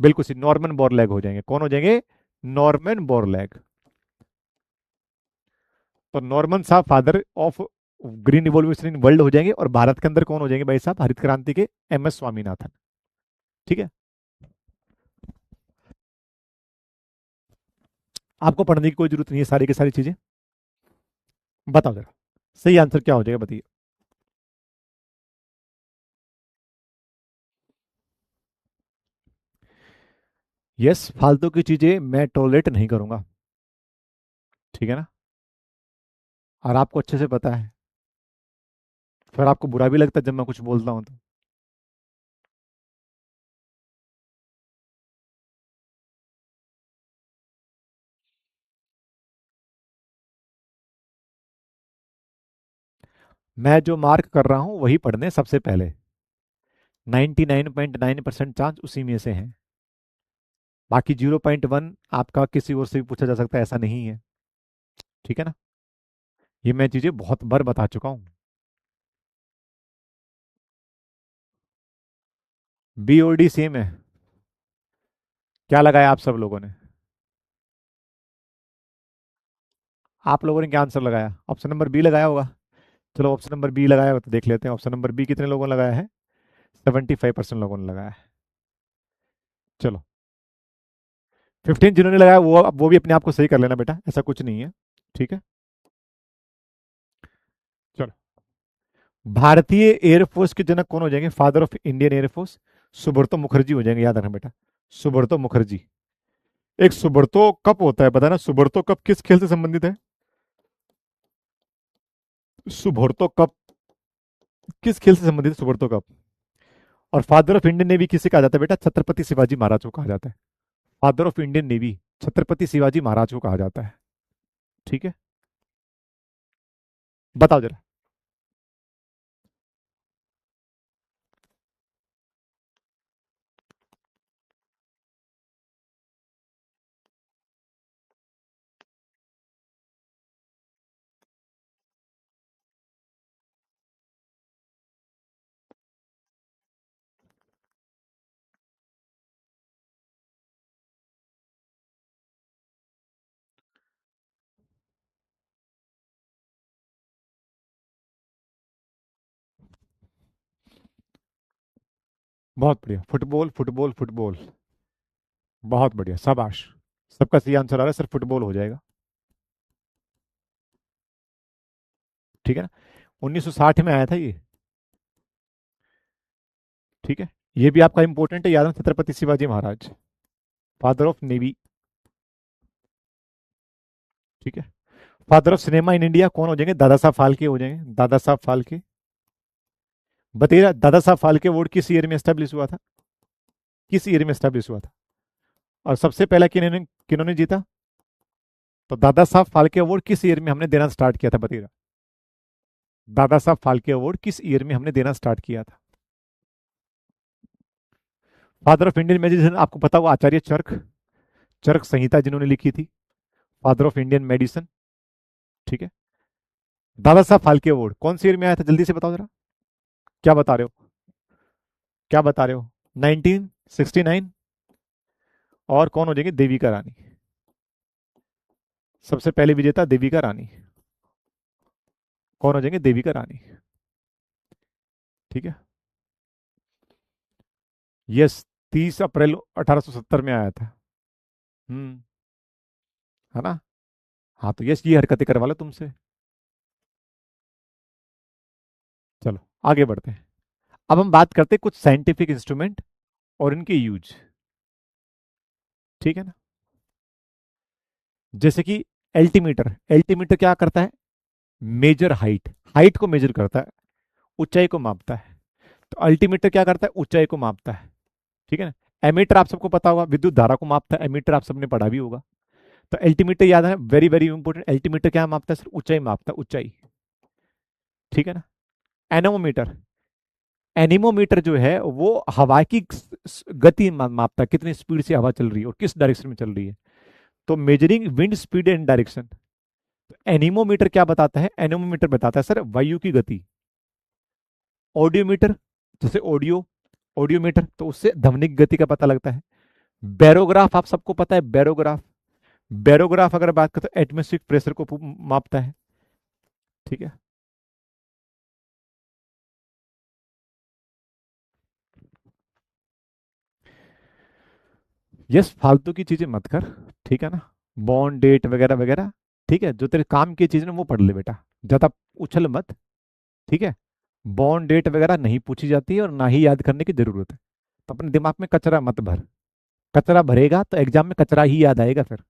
बिल्कुल सी नॉर्मन बोरलैग हो जाएंगे। कौन हो जाएंगे? नॉर्मन बोरलैग। तो नॉर्मन साहब father of green revolution in world हो जाएंगे। और भारत के अंदर कौन हो जाएंगे भाई साहब? हरित क्रांति के एम एस स्वामीनाथन। ठीक है, आपको पढ़ने की कोई जरूरत नहीं है सारी की सारी चीजें। बताओ जरा सही आंसर क्या हो जाएगा, बताइए। यस, फालतू की चीजें मैं टॉलरेट नहीं करूंगा। ठीक है ना, और आपको अच्छे से पता है। फिर आपको बुरा भी लगता है जब मैं कुछ बोलता हूं तो। मैं जो मार्क कर रहा हूं वही पढ़ने सबसे पहले। 99.9% चांस उसी में से है। बाकी 0.1 आपका किसी और से भी पूछा जा सकता है, ऐसा नहीं है। ठीक है ना, ये मैं चीजें बहुत बार बता चुका हूं। बी और डी सेम है। क्या लगाया आप सब लोगों ने? आप लोगों ने क्या आंसर लगाया? ऑप्शन नंबर बी लगाया होगा। चलो ऑप्शन नंबर बी लगाया होगा तो देख लेते हैं ऑप्शन नंबर बी कितने लोगों ने लगाया है। 75% लोगों ने लगाया है। चलो, 15 जिन्होंने लगाया वो भी अपने आप को सही कर लेना बेटा, ऐसा कुछ नहीं है। ठीक है, चलो। भारतीय एयरफोर्स के जनक कौन हो जाएंगे? Father of Indian air force Subroto Mukherjee हो जाएंगे, याद रखना बेटा। सुब्रतो मुखर्जी। एक सुब्रतो कप होता है, पता है ना? सुब्रतो कप किस खेल से संबंधित है? सुब्रतो कप किस खेल से संबंधित है सुब्रतो कप? और फादर ऑफ इंडियन नेवी किसे कहा जाता है बेटा? छत्रपति शिवाजी महाराज को कहा जाता है। Father of Indian navy Chhatrapati Shivaji Maharaj को कहा जाता है। ठीक है, बताओ जरा। बहुत बढ़िया, फुटबॉल फुटबॉल फुटबॉल। बहुत बढ़िया, शाबाश। सबका सही आंसर आ रहा है, सिर्फ फुटबॉल हो जाएगा। ठीक है ना, 1960 में आया था ये। ठीक है, ये भी आपका इंपॉर्टेंट है, याद है? छत्रपति शिवाजी महाराज, फादर ऑफ नेवी। ठीक है, father of cinema in India कौन हो जाएंगे? दादा साहब फाल्के हो जाएंगे, दादा साहब फाल्के। बताइए, दादा साहब फाल्के अवार्ड किस ईयर में एस्टेब्लिश हुआ था? किस ईयर में एस्टेब्लिश हुआ था? और सबसे पहला किन्होंने किन्होंने जीता? तो दादा साहब फाल्के अवार्ड किस ईयर में हमने देना स्टार्ट किया था, बताइए। दादा साहब फाल्के अवार्ड किस ईयर में हमने देना स्टार्ट किया था? फादर ऑफ इंडियन मेडिसिन आपको पता होगा, आचार्य चरक। चरक संहिता जिन्होंने लिखी थी, फादर ऑफ इंडियन मेडिसिन। ठीक है, दादा साहब फाल्के अवार्ड कौन सी ईयर में आया था? जल्दी से बताओ जरा। क्या बता रहे हो? क्या बता रहे हो? 1969। और कौन हो जाएंगे? देविका रानी। सबसे पहले विजेता देविका रानी। कौन हो जाएंगे? देविका रानी। ठीक है, यस, 30 अप्रैल 1870 में आया था। हम्म, है ना? हाँ, तो यस, ये हरकतें करवा लो तुमसे। चलो आगे बढ़ते हैं। अब हम बात करते हैं कुछ साइंटिफिक इंस्ट्रूमेंट और इनके यूज। ठीक है ना, जैसे कि एल्टीमीटर। एल्टीमीटर क्या करता है? मेजर हाइट, हाइट को मेजर करता है, ऊंचाई को मापता है। तो अल्टीमीटर क्या करता है? ऊंचाई को मापता है। ठीक है ना, एमीटर आप सबको पता होगा, विद्युत धारा को मापता है। एमीटर आप सबने पढ़ा भी होगा। तो एल्टीमीटर याद है, वेरी वेरी इंपॉर्टेंट। एल्टीमीटर क्या मापता है? सिर्फ ऊंचाई मापता है, ऊंचाई। ठीक है ना, एनोमोमीटर। एनीमोमीटर जो है वो हवा की गति मापता है, कितनी स्पीड से हवा चल रही है और किस डायरेक्शन में चल रही है। तो measuring wind speed and direction. Anemometer क्या बताता है? एनीमोमीटर बताता है सर वायु की गति। ऑडियोमीटर, जैसे ऑडियोमीटर तो उससे ध्वनिक गति का पता लगता है। बैरोग्राफ आप सबको पता है, बैरोग्राफ। बैरोग्राफ अगर बात करें तो एटमॉस्फेरिक प्रेशर को मापता है। ठीक है। यस, फालतू की चीजें मत कर। ठीक है ना। बॉन्ड डेट वगैरह वगैरह। ठीक है, जो तेरे काम की चीज ना वो पढ़ ले बेटा। ज्यादा उछल मत। ठीक है। बॉन्ड डेट वगैरह नहीं पूछी जाती है और ना ही याद करने की जरूरत है। तो अपने दिमाग में कचरा मत भर। कचरा भरेगा तो एग्जाम में कचरा ही याद आएगा फिर।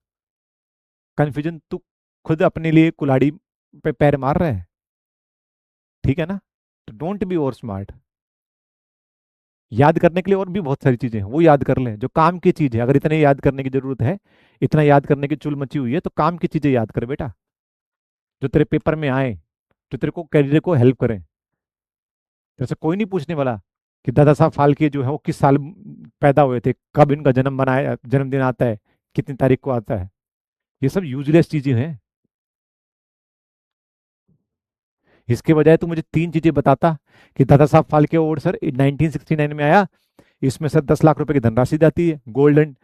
कंफ्यूजन तू खुद अपने लिए कुल्हाड़ी पे पैर मार रहा है। ठीक है ना। तो डोंट बी ओवर स्मार्ट। याद करने के लिए और भी बहुत सारी चीजें हैं, वो याद कर ले जो काम की चीज है। अगर इतने याद करने की जरूरत है, इतना याद करने की चुल मची हुई है, तो काम की चीजें याद कर बेटा, जो तेरे पेपर में आए, जो तेरे को करियर को हेल्प करें। जैसे कोई नहीं पूछने वाला कि दादा साहब फाल्के जो है वो किस साल पैदा हुए थे, कब इनका जन्म मनाया, जन्मदिन आता है, कितनी तारीख को आता है। ये सब यूजलेस चीजें हैं। इसके बजाय तू मुझे तीन चीजें बताता कि दादा साहब फाल्के अवार्ड सर 1969 में आया, इसमें सर 10 लाख रुपए की धनराशि जाती है, गोल्डन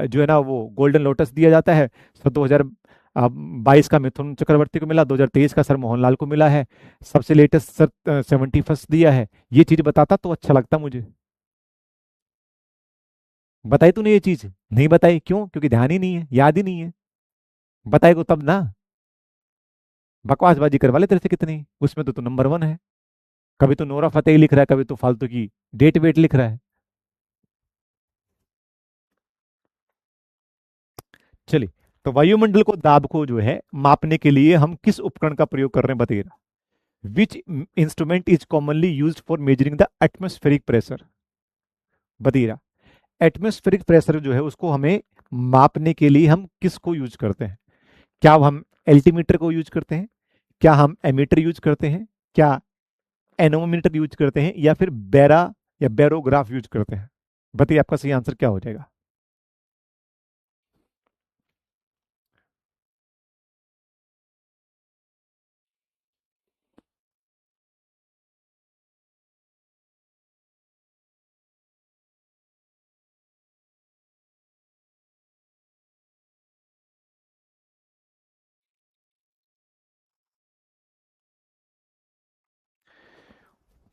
जो है ना वो गोल्डन लोटस दिया जाता है सर। 2022 का मिथुन चक्रवर्ती को मिला, 2023 का सर मोहनलाल को मिला है, सबसे लेटेस्ट सर 71st दिया है। ये चीज बताता तो अच्छा लगता मुझे। बताई तूने ये चीज? नहीं बताई, क्यों? क्योंकि ध्यान ही नहीं है, याद ही नहीं है। बताएगा तब ना। बकवासबाजी करवा ले तेरे से कितनी, उसमें तो तू नंबर वन है। कभी तो नोरा फतेही लिख रहा है, कभी तो फालतू की डेट वेट लिख रहा है। चलिए, तो वायुमंडल को दाब को जो है मापने के लिए हम किस उपकरण का प्रयोग कर रहे हैं बताइए। Which instrument is commonly use for measuring the atmospheric pressure? बताइए। एटमोस्फेरिक प्रेशर जो है उसको हमें मापने के लिए हम किसको यूज करते हैं? क्या हम एल्टीमीटर को यूज करते हैं, क्या हम एमीटर यूज करते हैं, क्या एनोमीटर यूज करते हैं, या फिर बैरा या बैरोग्राफ यूज करते हैं? बताइए आपका सही आंसर क्या हो जाएगा।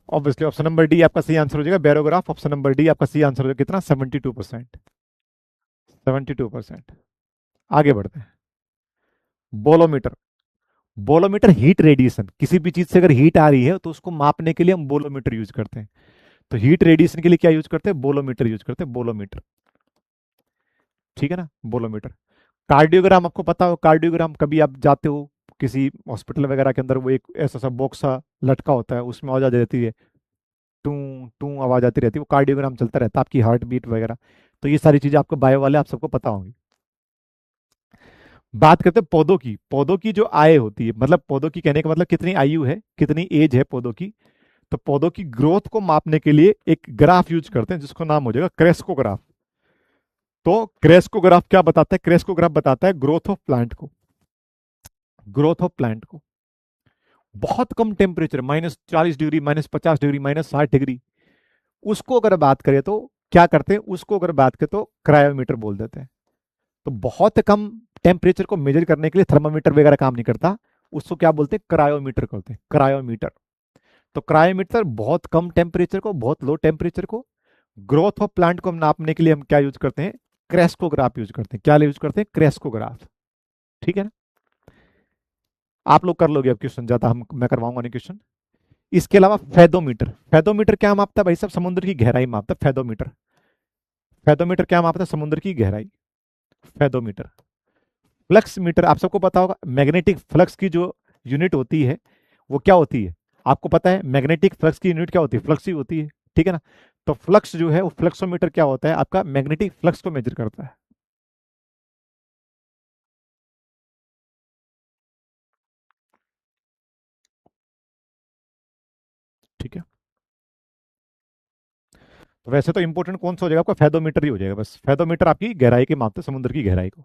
ऑब्वियसली ऑप्शन नंबर डी आपका सही आंसर हो जाएगा, बैरोग्राफ। ऑप्शन नंबर डी आपका सही आंसर हो जाएगा। कितना? 72%। 72%। आगे बढ़ते हैं। बोलोमीटर। बोलोमीटर हीट रेडिएशन, किसी भी चीज से अगर हीट आ रही है तो उसको मापने के लिए हम बोलोमीटर यूज करते हैं। तो हीट रेडिएशन के लिए क्या यूज करते हैं? बोलोमीटर यूज करते हैं, बोलोमीटर। ठीक है ना, बोलोमीटर। कार्डियोग्राम आपको पता हो, कार्डियोग्राम कभी आप जाते हो किसी हॉस्पिटल वगैरह के अंदर, वो एक ऐसा सा बॉक्स सा लटका होता है, उसमें आवाज आती रहती है, टू टू आवाज आती रहती है, वो कार्डियोग्राम चलता रहता है, आपकी हार्ट बीट वगैरह। तो ये सारी चीजें आपको बायो वाले आप सबको पता होंगी। बात करते हैं पौधों की। पौधों की जो आय होती है, मतलब पौधों की कहने का मतलब कितनी आयु है, कितनी एज है पौधों की। तो पौधों की ग्रोथ को मापने के लिए एक ग्राफ यूज करते हैं जिसको नाम हो जाएगा क्रेस्कोग्राफ। तो क्रेस्कोग्राफ क्या बताता है? क्रेस्कोग्राफ बताता है ग्रोथ ऑफ प्लांट को। ग्रोथ ऑफ प्लांट को बहुत कम टेम्परेचर, -40 डिग्री, -50 डिग्री, -60 डिग्री, उसको अगर बात करें तो क्या करते हैं? उसको अगर बात करें तो क्रायोमीटर बोल देते हैं। तो बहुत कम टेम्परेचर को मेजर करने के लिए थर्मामीटर वगैरह काम नहीं करता, उसको क्या बोलते हैं? क्रायोमीटर करते हैं, क्रायोमीटर। तो क्रायोमीटर बहुत कम टेम्परेचर को, बहुत लो टेम्परेचर को, ग्रोथ ऑफ प्लांट को हम नापने के लिए हम क्या यूज करते हैं? क्रेस्कोग्राफ यूज करते हैं। क्या यूज करते हैं? क्रेस्कोग्राफ। ठीक है ना। आप लोग कर लोगे अब क्वेश्चन, ज्यादा हम मैं करवाऊंगा नहीं क्वेश्चन। इसके अलावा फेदोमीटर। फेदोमीटर क्या मापता है भाई साहब? समुद्र की गहराई मापता है फेदोमीटर। फेदोमीटर क्या मापता है? समुद्र की गहराई। फेदोमीटर। फ्लक्स मीटर आप सबको पता होगा, मैग्नेटिक फ्लक्स की जो यूनिट होती है वो क्या होती है? आपको पता है मैग्नेटिक फ्लक्स की यूनिट क्या होती है? फ्लक्स ही होती है। ठीक है ना। तो फ्लक्स जो है वो फ्लक्सोमीटर क्या होता है? आपका मैग्नेटिक फ्लक्स को मेजर करता है। तो वैसे तो इंपॉर्टेंट कौन सा हो जाएगा आपका, फेदोमीटर ही हो जाएगा, बस फेदोमीटर आपकी गहराई के मापते हैं, समुद्र की गहराई को।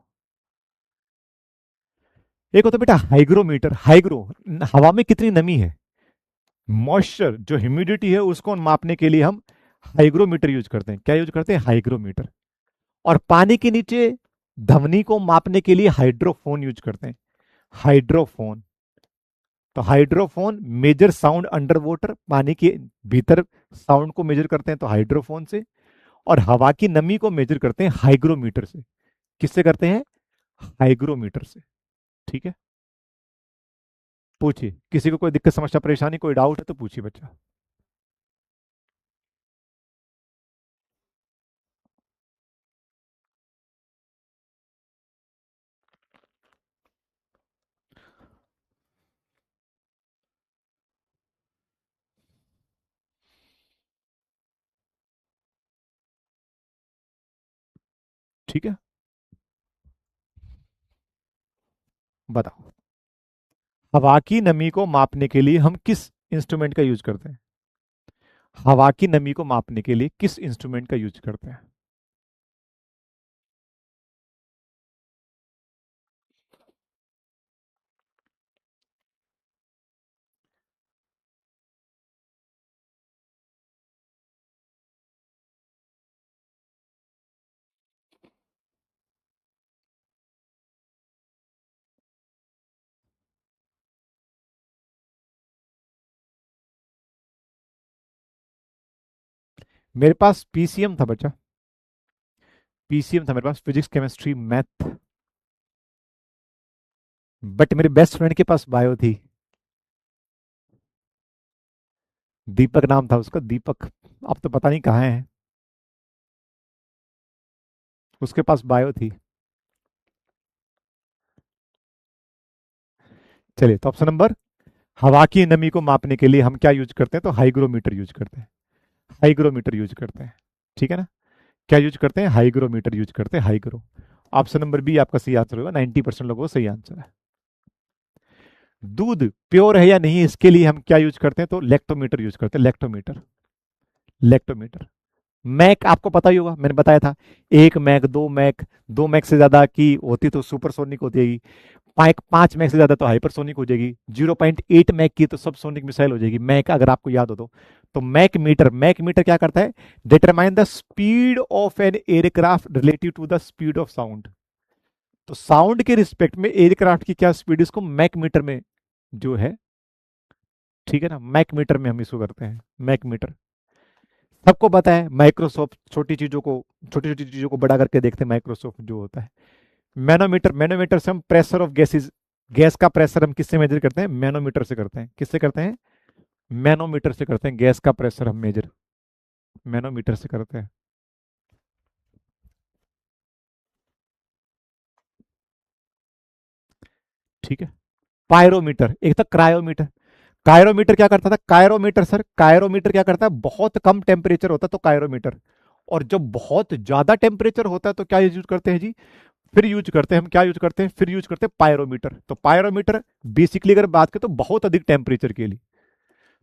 एक होता है बेटा हाइग्रोमीटर, हाइग्रो हवा में कितनी नमी है, मॉइस्चर जो ह्यूमिडिटी है उसको मापने के लिए हम हाइग्रोमीटर यूज करते हैं। क्या यूज करते हैं, हाइग्रोमीटर। और पानी के नीचे ध्वनि को मापने के लिए हाइड्रोफोन यूज करते हैं, हाइड्रोफोन। तो hydrophone measure sound under water, पानी के भीतर साउंड को मेजर करते हैं तो हाइड्रोफोन से। और हवा की नमी को मेजर करते हैं हाइग्रोमीटर से। किससे करते हैं, हाइग्रोमीटर से। ठीक है, पूछिए, किसी को कोई दिक्कत समस्या परेशानी कोई डाउट है तो पूछिए बच्चा। ठीक है, बताओ। हवा की नमी को मापने के लिए हम किस इंस्ट्रूमेंट का यूज करते हैं, हवा की नमी को मापने के लिए किस इंस्ट्रूमेंट का यूज करते हैं। मेरे पास पीसीएम था बच्चा, पीसीएम था मेरे पास, फिजिक्स केमिस्ट्री मैथ। बट मेरे बेस्ट फ्रेंड के पास बायो थी, दीपक नाम था उसका, दीपक। अब तो पता नहीं कहाँ है, उसके पास बायो थी। चलिए, तो ऑप्शन नंबर, हवा की नमी को मापने के लिए हम क्या यूज करते हैं, तो हाइग्रोमीटर यूज करते हैं, हाइग्रोमीटर यूज करते हैं। ठीक है ना, क्या यूज करते हैं, हाइग्रोमीटर यूज करते हैं, हाइग्रो। ऑप्शन नंबर बी आपका सही आंसर होगा, 90% लोगों को सही आंसर है। दूध प्योर है या नहीं इसके लिए हम क्या यूज करते हैं, तो लेक्टोमीटर यूज करते हैं, लेक्टोमीटर, लेक्टोमीटर। मैक आपको पता ही होगा, मैंने बताया था, एक मैक, दो मैक, दो मैक से ज्यादा की होती तो सुपरसोनिक होती है, पांच मैक से ज्यादा तो हाइपरसोनिक हो जाएगी, 0.8 मैक की तो सबसोनिक मिसाइल हो जाएगी, मैक अगर आपको याद हो तो मैक मीटर, मैक मीटर क्या करता है, determine the speed of an aircraft relative to the speed of sound. तो साउंड के रिस्पेक्ट में एयरक्राफ्ट की क्या स्पीड, इसको मैक मीटर में जो है, ठीक है ना, मैक मीटर में हम इसको करते हैं, मैक मीटर। सबको पता है माइक्रोसॉफ्ट छोटी छोटी चीजों को बड़ा करके देखते हैं, माइक्रोसॉफ्ट जो होता है। मैनोमीटर, मैनोमीटर से हम प्रेशर ऑफ गैसेस, गैस का प्रेशर हम किससे मेजर करते हैं, मैनोमीटर से करते हैं। किससे करते हैं, मैनोमीटर से करते हैं, गैस का प्रेशर हम मेजर मैनोमीटर से करते हैं। ठीक है, पायरोमीटर, एक था क्रायोमीटर। कायरोमीटर क्या करता था, कायरोमीटर सर, कायरोमीटर क्या करता है, बहुत कम टेम्परेचर होता है तो कायरोमीटर, और जब बहुत ज्यादा टेम्परेचर होता है तो क्या यूज करते हैं जी, फिर यूज करते हैं हम, क्या यूज करते हैं, फिर यूज करते हैं पायरोमीटर। तो पायरोमीटर बेसिकली अगर बात करें तो बहुत अधिक टेम्परेचर के लिए,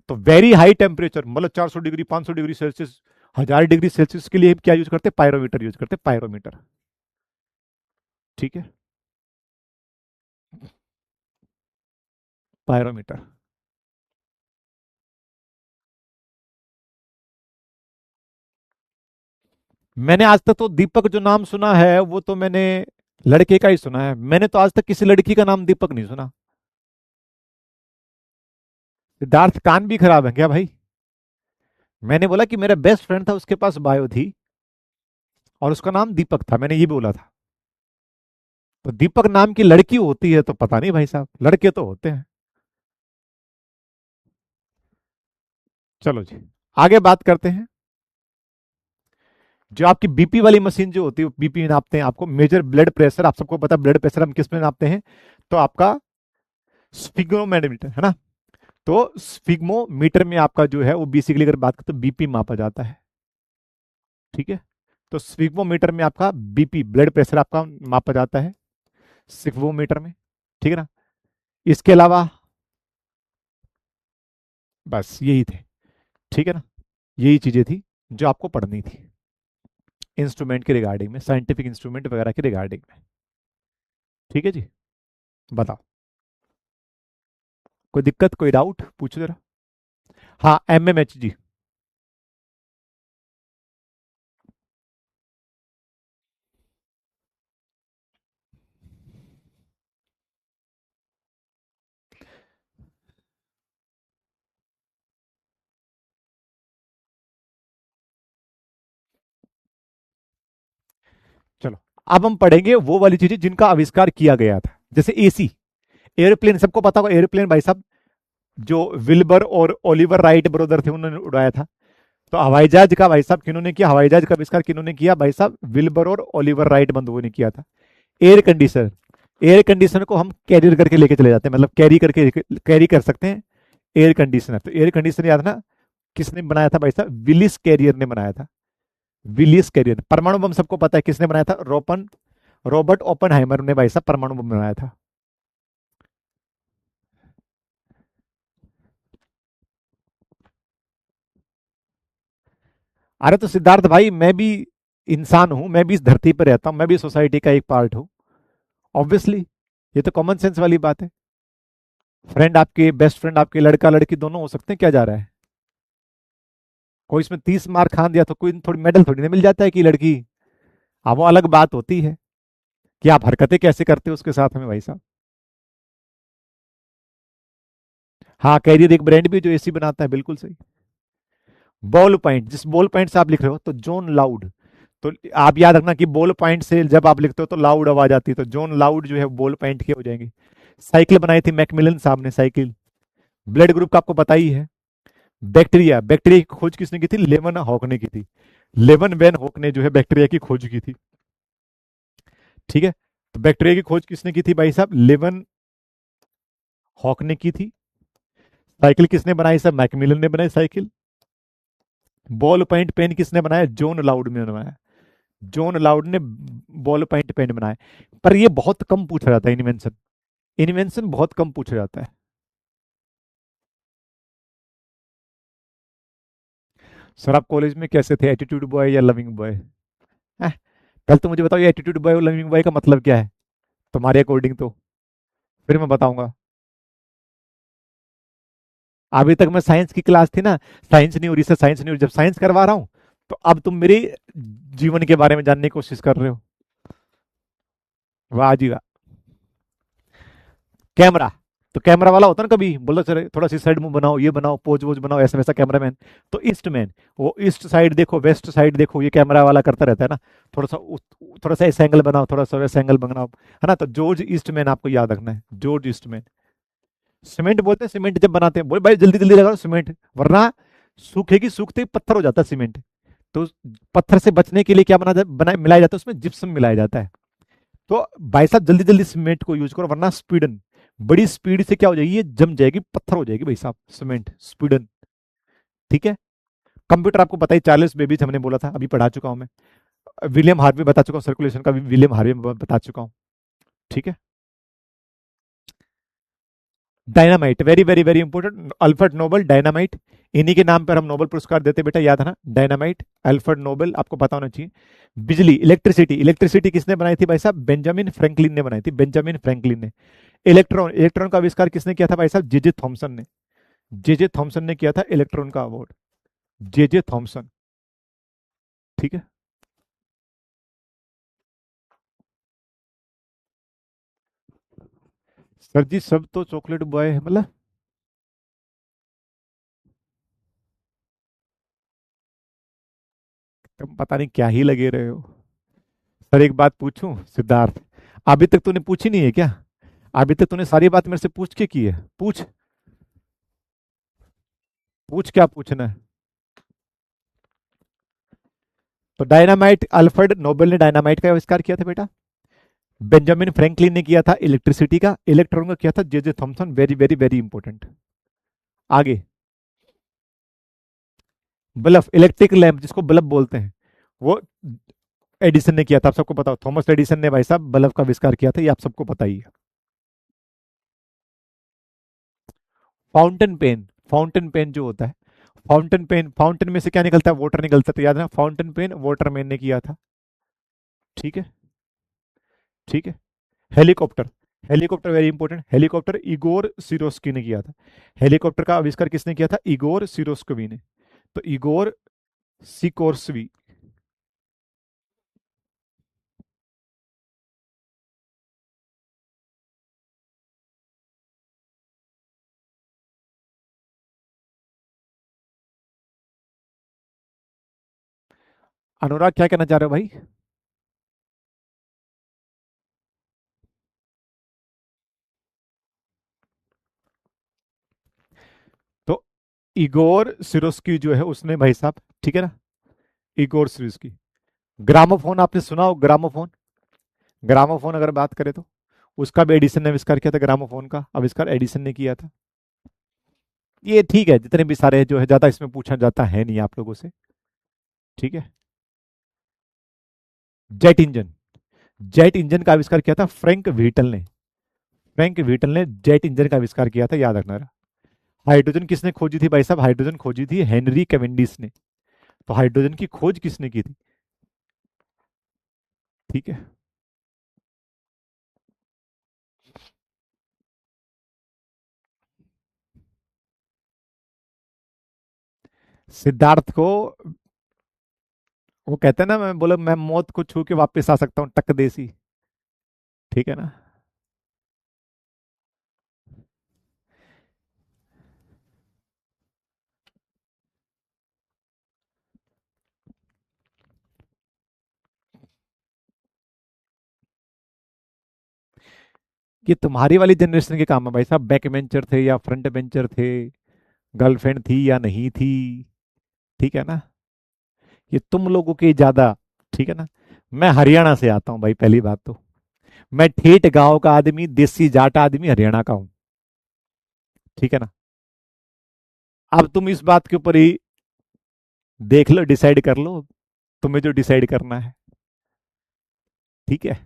तो वेरी हाई टेम्परेचर, मतलब 400 degree, 500 degree Celsius, 1000 degree Celsius के लिए हम क्या यूज करते हैं, पायरोमीटर यूज करते हैं, पायरोमीटर। ठीक है, पायरोमीटर। मैंने आज तक तो दीपक जो नाम सुना है वो तो मैंने लड़के का ही सुना है, मैंने तो आज तक किसी लड़की का नाम दीपक नहीं सुना। सिद्धार्थ कान भी खराब है क्या भाई, मैंने बोला कि मेरा बेस्ट फ्रेंड था उसके पास बायो थी और उसका नाम दीपक था, मैंने ये बोला था। तो दीपक नाम की लड़की होती है तो पता नहीं भाई साहब, लड़के तो होते हैं। चलो जी, आगे बात करते हैं। जो आपकी बीपी वाली मशीन जो होती है, बीपी नापते हैं, आपको मेजर ब्लड प्रेशर, आप सबको पता है ब्लड प्रेशर हम किस में नापते हैं, तो आपका स्फिग्नोमीटर है ना। तो स्फिग्मोमीटर में आपका जो है वो बेसिकली अगर बात करें तो बीपी मापा जाता है। ठीक है, तो स्फिग्मोमीटर में आपका बीपी ब्लड प्रेशर आपका मापा जाता है, स्फिग्मोमीटर में। ठीक है ना, इसके अलावा बस यही थे। ठीक है ना, यही चीजें थी जो आपको पढ़नी थी इंस्ट्रूमेंट के रिगार्डिंग में, साइंटिफिक इंस्ट्रूमेंट वगैरह के रिगार्डिंग में। ठीक है जी, बताओ। कोई दिक्कत, कोई डाउट, पूछो जरा। हाँ, एमएमएच जी। चलो, अब हम पढ़ेंगे वो वाली चीजें जिनका आविष्कार किया गया था, जैसे एसी। एयरप्लेन सबको पता होगा, एयरप्लेन भाई साहब जो विल्बर और ओलिवर राइट ब्रदर थे उन्होंने उड़ाया था। तो हवाई जहाज का भाई साहब किन्होंने किया, हवाई जहाज का आविष्कार किन्होंने किया भाई साहब, विल्बर और ओलिवर राइट बंधुओं ने किया था। एयर कंडीशनर, एयर कंडीशनर को हम कैरियर करके लेके चले जाते हैं, मतलब कैरी कर सकते हैं एयर कंडीशनर। तो एयर कंडीशनर याद ना, किसने बनाया था भाई साहब, विलिस कैरियर ने बनाया था। विलियस कैरियर। परमाणु बम सबको पता है किसने बनाया था, रॉबर्ट ओपनहाइमर ने भाई साहब परमाणु बम बनाया था। अरे तो सिद्धार्थ भाई, मैं भी इंसान हूं, मैं भी इस धरती पर रहता हूं, मैं भी सोसाइटी का एक पार्ट हूं, ऑब्वियसली। ये तो कॉमन सेंस वाली बात है। फ्रेंड आपके, बेस्ट फ्रेंड आपके, लड़का लड़की दोनों हो सकते हैं, क्या जा रहा है। कोई इसमें 30 मार्क खान दिया तो कोई थोड़ी मेडल थोड़ी ना मिल जाता है कि लड़की। अब वो अलग बात होती है कि आप हरकतें कैसे करते हो उसके साथ में भाई साहब। हाँ, कैरियर एक ब्रांड भी है जो एसी बनाता है, बिल्कुल सही। बॉल पॉइंट, जिस बॉल पॉइंट से आप लिख रहे हो, तो जॉन लाउड। तो आप याद रखना कि बॉल पॉइंट से जब आप लिखते हो तो लाउड आवाज आती है, तो जॉन लाउड जो है बॉल पॉइंट के हो जाएंगे। साइकिल बनाई थी मैकमिलन साहब ने, साइकिल। ब्लड ग्रुप का आपको पता ही है। बैक्टीरिया, बैक्टीरिया की खोज किसने की थी, लेवन हॉक ने की थी। लेवन वैन हॉक ने जो है बैक्टीरिया की खोज की थी। ठीक है, तो बैक्टीरिया की खोज किसने की थी भाई साहब, लेवन हॉक ने की थी। साइकिल किसने बनाई साहब, मैकमिलन ने बनाई साइकिल। बॉल पॉइंट पेन किसने बनाया, जॉन लाउड ने बनाया। जॉन लाउड ने बॉल पॉइंट पेन बनाए। पर ये बहुत कम पूछा जाता है इन्वेंशन, इन्वेंशन बहुत कम पूछा जाता है। सर आप कॉलेज में कैसे थे, एटीट्यूड बॉय या लविंग बॉय। पहले तो मुझे बताओ ये एटीट्यूड बॉय और लविंग बॉय का मतलब क्या है तुम्हारे अकॉर्डिंग, तो फिर मैं बताऊंगा। अभी तक मैं साइंस की क्लास थी ना, साइंस नहीं हो रही सर, साइंस नहीं हो रही, जब साइंस करवा रहा हूं तो अब तुम मेरे जीवन के बारे में जानने की कोशिश कर रहे हो। वाह जी वाह। कैमरा, तो कैमरा वाला होता ना, कभी बोलो सर थोड़ा सी साइड मुंह बनाओ, ये बनाओ, पोज वोज बनाओ, ऐसा वैसा कैमरामैन। तो ईस्ट मैन, वो ईस्ट साइड देखो, वेस्ट साइड देखो, ये कैमरा वाला करता रहता है ना। थोड़ा सा थोड़ा सा ऐसा एंगल बनाओ, थोड़ा सा वैसा एंगल बनाओ, है ना। तो जॉर्ज ईस्टमैन आपको याद रखना है, जॉर्ज ईस्टमैन। सीमेंट बोलते हैं, सीमेंट जब बनाते हैं, बोले भाई जल्दी जल्दी लगाओ सीमेंट, वरना सूखेगी, सूखते ही पत्थर हो जाता है सीमेंट। तो पत्थर से बचने के लिए क्या मिलाया जाता है, उसमें जिप्सम मिलाया जाता है। तो भाई साहब जल्दी जल्दी सीमेंट को यूज करो, वरना स्पीडन, बड़ी स्पीड से क्या हो जाएगी, ये जम जाएगी, पत्थर हो जाएगी भाई साहब, सीमेंट स्पीडन। ठीक है। कंप्यूटर आपको पता ही, चार्ल्स बेबीज हमने बोला था, अभी पढ़ा चुका हूं मैं। विलियम हार्वी बता चुका हूं, सर्कुलेशन का भी विलियम हार्वी बता चुका हूं। ठीक है। Dynamite, very very very important, Alfred Nobel, dynamite. इन्हीं के नाम पर हम नोबेल पुरस्कार देते बेटा, याद है ना, डायनामाइट, अल्फ्रेड नोबेल, आपको पता होना चाहिए। बिजली, इलेक्ट्रिसिटी, इलेक्ट्रिसिटी किसने बनाई थी भाई साहब, बेंजामिन फ्रैंकलिन ने बनाई थी, बेंजामिन फ्रैंकलिन ने। इलेक्ट्रॉन, इलेक्ट्रॉन का आविष्कार किसने किया था भाई साहब, जे जे थॉमसन ने। जे जे थॉमसन ने किया था इलेक्ट्रॉन का अवार्ड, जे जे थॉमसन। ठीक है। सर जी सब तो चॉकलेट बॉय है, मतलब तुम पता नहीं क्या ही लगे रहे हो। सर एक बात पूछूं सिद्धार्थ, अभी तक तूने पूछी नहीं है क्या, अभी तक तूने सारी बात मेरे से पूछ के की है, पूछ। पूछ, क्या पूछना है। तो डायनामाइट, अल्फ्रेड नोबेल ने डायनामाइट का आविष्कार किया था बेटा। बेंजामिन फ्रैंकलिन ने किया था इलेक्ट्रिसिटी का, इलेक्ट्रॉन का किया था J J Thomson, very very very important. आगे, बल्ब, इलेक्ट्रिक लैंप जिसको बल्ब बोलते हैं, वो एडिसन ने किया था, आप सबको पता हो, थॉमस एडिसन ने भाई साहब बल्ब का आविष्कार किया था, ये आप सबको पता ही है। फाउंटेन पेन, फाउंटेन पेन जो होता है, फाउंटेन पेन, फाउंटेन में से क्या निकलता है? वाटर निकलता है, तो याद है फाउंटेन पेन वाटरमैन ने किया था। ठीक है, ठीक है। Helicopter, helicopter very important, helicopter Igor Swarovski ने किया था। हेलीकॉप्टर का आविष्कार किसने किया था? इगोर सिरोस्कोवी ने। तो इगोर सिकोर्स्वी। अनुराग क्या कहना चाह रहे हो भाई? तो इगोर सिरोस्की जो है उसने भाई साहब, ठीक है ना, इगोर सिरोस्की। ग्रामोफोन आपने सुना हो, ग्रामोफोन, ग्रामोफोन अगर बात करें तो उसका भी एडिसन ने आविष्कार किया था, ग्रामोफोन का आविष्कार एडिसन ने किया था। ये ठीक है, जितने भी सारे जो है ज्यादा इसमें पूछा जाता है नहीं आप लोगों से। ठीक है। जेट इंजन, जेट इंजन का आविष्कार किया था फ्रैंक व्हीटल ने। फ्रैंक व्हीटल ने जेट इंजन का आविष्कार किया था, याद रखना। हाइड्रोजन किसने खोजी थी भाई साहब? हाइड्रोजन खोजी थी हेनरी कैवेंडिश ने। तो हाइड्रोजन की खोज किसने की थी? ठीक है। सिद्धार्थ को, वो कहते हैं ना, मैं बोला मैं मौत को छू के वापस आ सकता हूँ, टक देसी। ठीक है ना। ये तुम्हारी वाली जनरेशन के काम है भाई साहब, बैक बेंचर थे या फ्रंट बेंचर थे, गर्लफ्रेंड थी या नहीं थी। ठीक है ना। ये तुम लोगों के ज्यादा। ठीक है ना। मैं हरियाणा से आता हूँ भाई, पहली बात तो मैं ठेठ गांव का आदमी, देसी जाट आदमी, हरियाणा का हूँ। ठीक है ना। अब तुम इस बात के ऊपर ही देख लो, डिसाइड कर लो, तुम्हें जो डिसाइड करना है। ठीक है।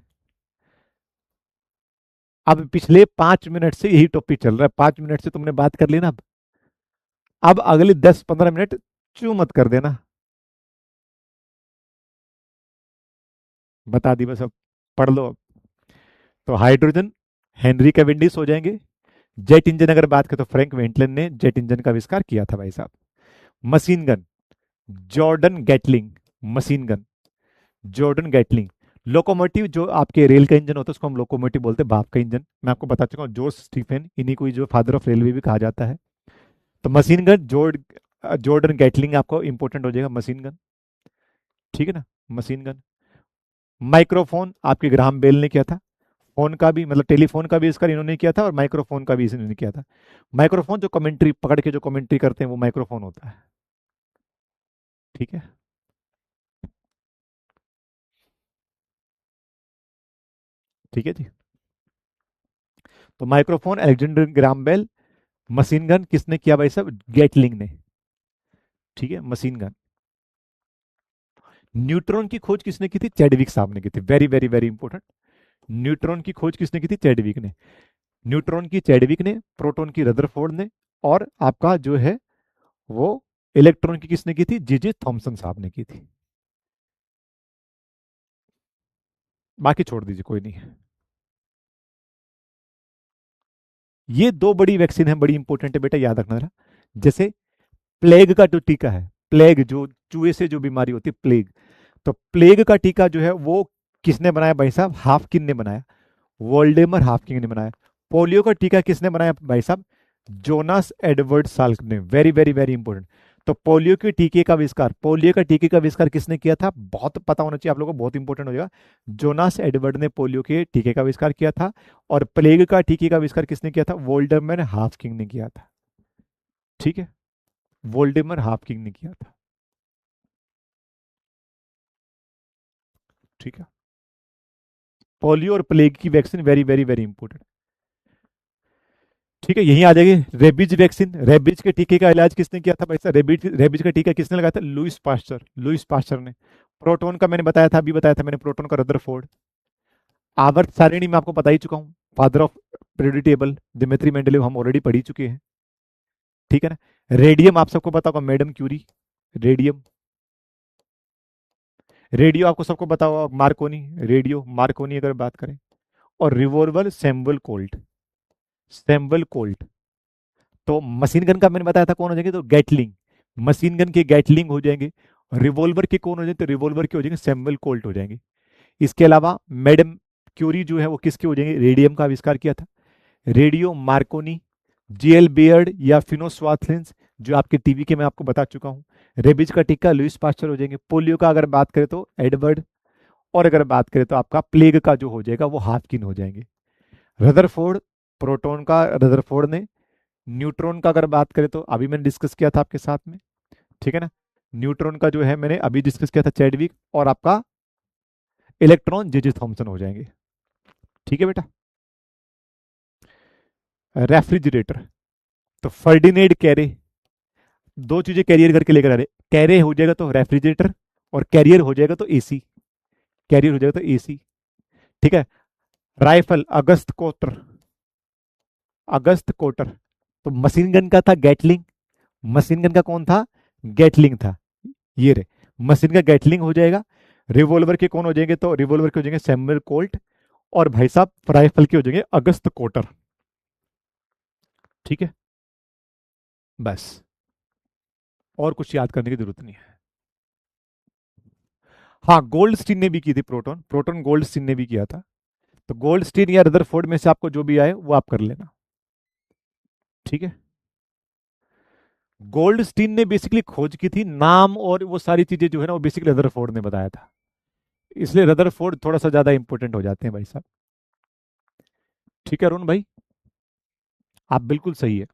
अब पिछले 5 मिनट से यही टॉपिक चल रहा है, 5 मिनट से तुमने बात कर ली ना। अब अगले 10-15 मिनट चू मत कर देना। बता दी बस, अब पढ़ लो अब। तो हाइड्रोजन हेनरी कैवेंडिश हो जाएंगे। जेट इंजन अगर बात करें तो फ्रैंक वेंटलन ने जेट इंजन का आविष्कार किया था भाई साहब। Machine gun, Jordan Gatling. Machine gun, Jordan Gatling. Locomotive, जो आपके रेल का इंजन होता है उसको हम लोकोमोटिव बोलते हैं, भाप का इंजन। मैं आपको बता चुका हूँ, जॉर्ज स्टीफन, इन्हीं को जो फादर ऑफ रेलवे भी कहा जाता है। तो मशीन गन, जॉर्डन गैटलिंग आपको इंपॉर्टेंट हो जाएगा, मशीन गन। ठीक है ना। Machine gun. माइक्रोफोन आपके ग्राहम बेल ने किया था। फोन का भी, मतलब टेलीफोन का भी इसका इन्होंने किया था, और माइक्रोफोन का भी इन्होंने किया था। माइक्रोफोन जो कमेंट्री पकड़ के जो कमेंट्री करते हैं वो माइक्रोफोन होता है। ठीक है। ठीक है जी। तो microphone Alexander Graham Bell. Machine gun किसने किया भाई साहब? गेटलिंग ने। ठीक है, मशीन गन। न्यूट्रॉन की खोज किसने की थी? चैडविक साहब ने की थी, very very very important. Neutron की खोज किसने की थी? चैडविक ने। न्यूट्रॉन की चैडविक ने, प्रोटॉन की रदरफोर्ड ने, और आपका जो है वो इलेक्ट्रॉन की किसने की थी? जे जे थॉमसन साहब ने की थी। बाकी छोड़ दीजिए, कोई नहीं है। ये दो बड़ी वैक्सीन है, बड़ी इंपॉर्टेंट है बेटा, याद रखना जरा। जैसे प्लेग का जो टीका है, प्लेग जो चूहे से जो बीमारी होती है, प्लेग। तो प्लेग का टीका जो है वो किसने बनाया भाई साहब? हाफकिन ने बनाया। वोल्डेमर हाफकिन ने बनाया। पोलियो का टीका किसने बनाया भाई साहब? जोनास एडवर्ड साल्क ने, वेरी वेरी वेरी इंपॉर्टेंट। तो पोलियो के टीके का आविष्कार, पोलियो का टीके का आविष्कार किसने किया था? बहुत पता होना चाहिए आप लोगों को, बहुत इंपॉर्टेंट हो जाएगा। जोनास एडवर्ड ने पोलियो के टीके का आविष्कार किया था। और प्लेग का टीके का आविष्कार किसने किया था? वोल्डेमर हाफकिन ने किया था। ठीक है। वोल्डेमर हाफकिन ने किया था। ठीक है। पोलियो और प्लेग की vaccine very very very important. ठीक है, यहीं आ जाएगी रेबीज वैक्सीन। रेबीज के टीके का इलाज किसने किया था भाई साहब? रेबीज रेबीज का टीका किसने लगाया था? लुइस पास्चर, लुइस पास्चर ने। प्रोटोन का मैंने बताया था, अभी बताया था मैंने, प्रोटोन का रदरफोर्ड। आवर्त सारिणी में आपको बता ही चुका हूँ, father of periodic table Dmitri Mendeleev, हम ऑलरेडी पढ़ ही चुके हैं। ठीक है ना। रेडियम आप सबको पता होगा, मैडम क्यूरी, रेडियम। रेडियो आपको सबको पता होगा, मार्कोनी, रेडियो मार्कोनी अगर बात करें। और revolver Samuel Colt, Samuel Colt. तो मशीन गन का मैंने बताया था कौन हो जाएंगे, तो गैटलिंग, मशीन गन के गैटलिंग हो जाएंगे। रिवॉल्वर के कौन हो जाएंगे, तो रिवॉल्वर के हो जाएंगे सैमुअल कोल्ट हो जाएंगे। इसके अलावा मैडम क्यूरी जो है वो किसके हो जाएंगे, रेडियम का आविष्कार किया था। रेडियो मार्कोनी, जीएल बियर्ड या फिनोस्वाथलेंस जो आपके टीवी के मैं आपको बता चुका हूं। रेबीज का टीका लुइस पास्चर हो जाएंगे। पोलियो का अगर बात करें तो एडवर्ड, और अगर बात करें तो आपका प्लेग का जो हो जाएगा वो हाफकिन हो जाएंगे। रदरफोर्ड, प्रोटॉन का रदरफोर्ड ने। न्यूट्रॉन का अगर बात करें तो अभी मैंने डिस्कस किया था आपके साथ में, ठीक है ना। न्यूट्रॉन का जो है मैंने अभी डिस्कस किया था, चैडविक। और आपका इलेक्ट्रॉन जे जे थॉमसन हो जाएंगे, ठीक है बेटा। रेफ्रिजरेटर, तो फर्डिनेड कैरे, दो चीजें कैरियर करके लेकर आ रहे। कैरे हो जाएगा तो रेफ्रिजरेटर, और कैरियर हो जाएगा तो एसी, कैरियर हो जाएगा तो एसी, ठीक है। राइफल अगस्त कोटर, अगस्त कोटर। तो मशीन गन का था गैटलिंग, मशीन गन का कौन था, गैटलिंग था, ये रे। मशीन का गैटलिंग हो जाएगा। रिवॉल्वर के कौन हो जाएंगे, तो रिवॉल्वर के हो जाएंगे सैमुअल कोल्ट। और भाई साहब राइफल के हो जाएंगे अगस्त कोटर, ठीक है। बस, और कुछ याद करने की जरूरत नहीं है। हाँ, गोल्ड स्टीन ने भी की थी प्रोटॉन, प्रोटॉन गोल्ड स्टीन ने भी किया था। तो गोल्ड स्टीन या रदरफोर्ड में से आपको जो भी आए वो आप कर लेना, ठीक है। गोल्ड स्टीन ने बेसिकली खोज की थी, नाम और वो सारी चीजें जो है ना वो बेसिकली रदरफोर्ड ने बताया था, इसलिए रदरफोर्ड थोड़ा सा ज्यादा इंपॉर्टेंट हो जाते हैं भाई साहब, ठीक है अरुण भाई, आप बिल्कुल सही है।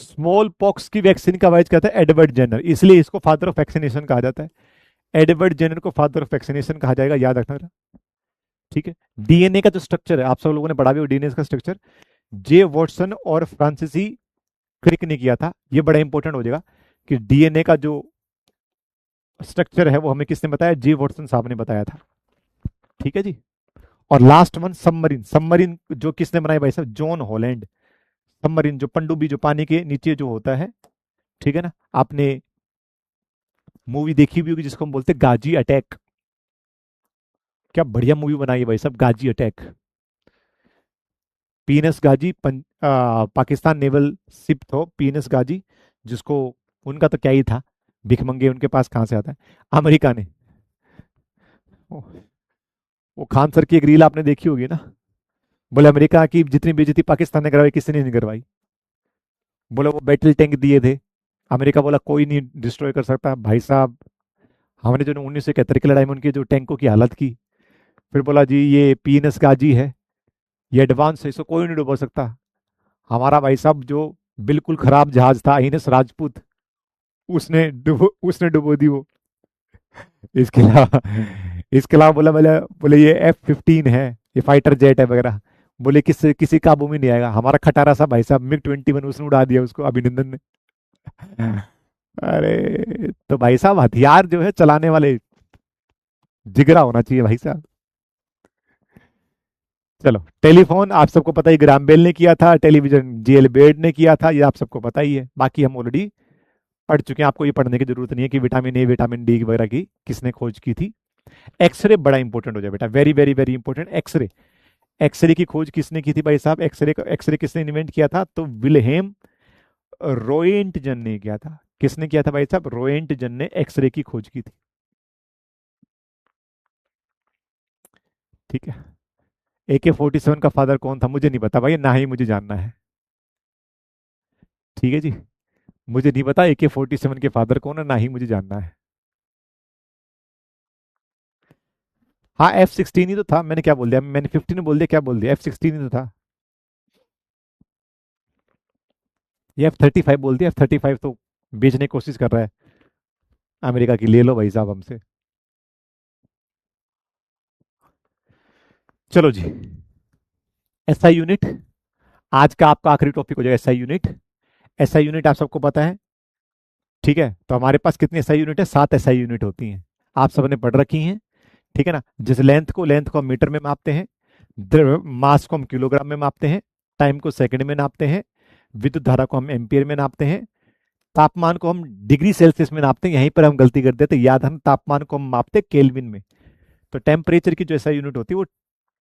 स्मॉल पॉक्स की वैक्सीन का वाइज कहता है एडवर्ड जेनर, इसलिए इसको फादर ऑफ वैक्सीनेशन कहा जाता है। एडवर्ड जेनर को फादर ऑफ वैक्सीनेशन कहा जाएगा, याद रखना जरा, ठीक है। डीएनए का जो स्ट्रक्चर है आप सब लोगों ने पढ़ा भी हो, डीएनए का स्ट्रक्चर जे वॉटसन और फ्रांसिसी क्रिक ने किया था। ये बड़ा इंपॉर्टेंट हो जाएगा कि डीएनए का जो स्ट्रक्चर है वो हमें किसने बताया, जे वॉटसन साहब ने बताया था, ठीक है जी। और लास्ट वन सबमरीन, सबमरीन जो किसने बनाया भाई साहब, जॉन हॉलैंड। सबमरीन जो पनडुब्बी जो पानी के नीचे जो होता है, ठीक है ना। आपने मूवी देखी भी होगी जिसको हम बोलते हैं गाजी अटैक, क्या बढ़िया मूवी बनाई है भाई साहब, गाजी अटैक। पीएनएस गाजी पाकिस्तान नेवल शिप थो पीएनएस गाजी, जिसको उनका तो क्या ही था, भिखमंगे उनके पास कहां से आता है, अमेरिका ने। वो वो खान सर की एक रील आपने देखी होगी ना, बोले अमेरिका की जितनी बेइज्जती पाकिस्तान ने करवाई किसी ने नहीं करवाई। बोले वो बैटल टैंक दिए थे, अमेरिका बोला कोई नहीं डिस्ट्रॉय कर सकता भाई साहब। हमने जो 1971 की लड़ाई में उनके जो टैंकों की हालत की, फिर बोला जी ये पीएनएस गाजी है, ये एडवांस है, इसको कोई नहीं डुबो सकता। हमारा भाई साहब जो बिल्कुल खराब जहाज था आईएनएस राजपूत, उसने डुबो दी वो। इसके अलावा इसके अलावा बोला बोले बोले ये F-15 है, ये फाइटर जेट है वगैरह, बोले किसी किसी काबू में नहीं आएगा। हमारा खटारा सा भाई साहब MiG-21 उसने उड़ा दिया उसको, अभिनंदन ने। अरे तो भाई साहब हथियार जो है चलाने वाले जिगरा होना चाहिए भाई साहब। चलो, टेलीफोन आप सबको पता ही ग्राम बेल ने किया था, टेलीविजन जेल बेड ने किया था, ये आप सबको पता ही है, बाकी हम ऑलरेडी पढ़ चुके हैं, आपको ये पढ़ने की जरूरत नहीं है कि विटामिन ए विटामिन डी वगैरह की किसने खोज की थी। एक्सरे बड़ा इंपॉर्टेंट हो जाए बेटा, very very very important. X ray, x ray की खोज किसने की थी भाई साहब, एक्सरे किसने इन्वेंट किया था, तो विल्हेम रोएंटजन ने किया था। किसने किया था भाई साहब, रोएंटजन ने एक्सरे की खोज की थी, ठीक है। AK-47 का फादर कौन था मुझे नहीं पता भाई, ना ही मुझे जानना है, ठीक है जी। मुझे नहीं पता AK-47 के फादर कौन है, ना ही मुझे जानना है। हाँ F-16 ही तो था, मैंने क्या बोल दिया, मैंने 15 बोल दिया, क्या बोल दिया, F-16 ही तो था। ये F-35 बोल दिया, F-35 तो बेचने की कोशिश कर रहा है अमेरिका की, ले लो भाई साहब हमसे। चलो जी, एसआई यूनिट आज का आपका आखिरी टॉपिक हो जाएगा, एसआई यूनिट। एसआई यूनिट आप सबको पता है, ठीक है। तो हमारे पास कितनी एसआई यूनिट है, 7 एसआई यूनिट होती हैं, आप सबने पढ़ रखी हैं, ठीक है ना। जिस लेंथ को हम मीटर में मापते हैं, मास को हम किलोग्राम में मापते हैं, टाइम को सेकंड में नापते हैं, विद्युत धारा को हम एम्पियर में नापते हैं, तापमान को हम डिग्री सेल्सियस में नापते हैं। यहीं पर हम गलती करते हैं, तो याद हम तापमान को हम मापते हैं केल्विन में। तो टेम्परेचर की जो ऐसा यूनिट होती है वो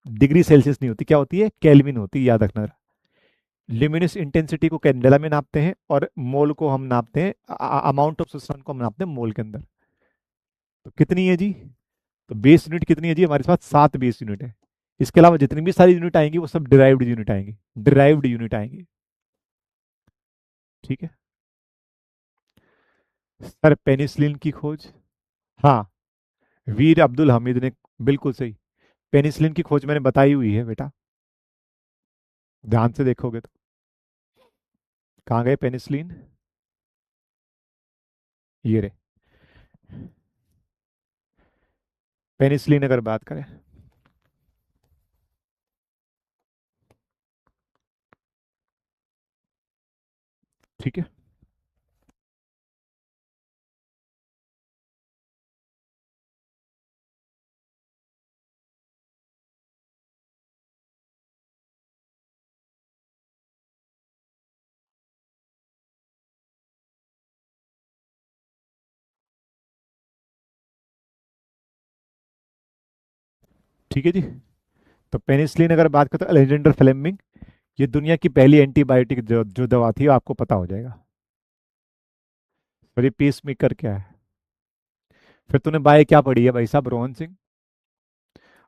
डिग्री सेल्सियस नहीं होती, क्या होती है, केल्विन होती है, याद रखना। ल्यूमिनस इंटेंसिटी को कैंडेला में नापते हैं, और मोल को हम नापते हैं, अमाउंट ऑफ सब्सटेंस को हम नापते हैं मोल के अंदर। तो कितनी है जी, तो बेस यूनिट कितनी है जी, हमारे पास 7 बेस यूनिट है। इसके अलावा जितनी भी सारी यूनिट आएंगी वो सब डिराइव्ड यूनिट आएंगी, डिराइव्ड यूनिट आएंगी। ठीक है सर, पेनिसिलिन की खोज, हाँ, वीर अब्दुल हमीद ने, बिल्कुल सही। पेनिसिलिन की खोज मैंने बताई हुई है बेटा, ध्यान से देखोगे तो। कहाँ गए पेनिसिलिन, ये रे। पेनिसिलिन अगर बात करें, ठीक है, ठीक है जी। तो पेनिसिलिन अगर बात करें तो अलेक्जेंडर फ्लेमिंग, ये दुनिया की पहली एंटीबायोटिक जो दवा थी, आपको पता हो जाएगा। और ये पीस मेकर क्या है, फिर तूने बाय क्या पढ़ी है भाई साहब, रोहन सिंह,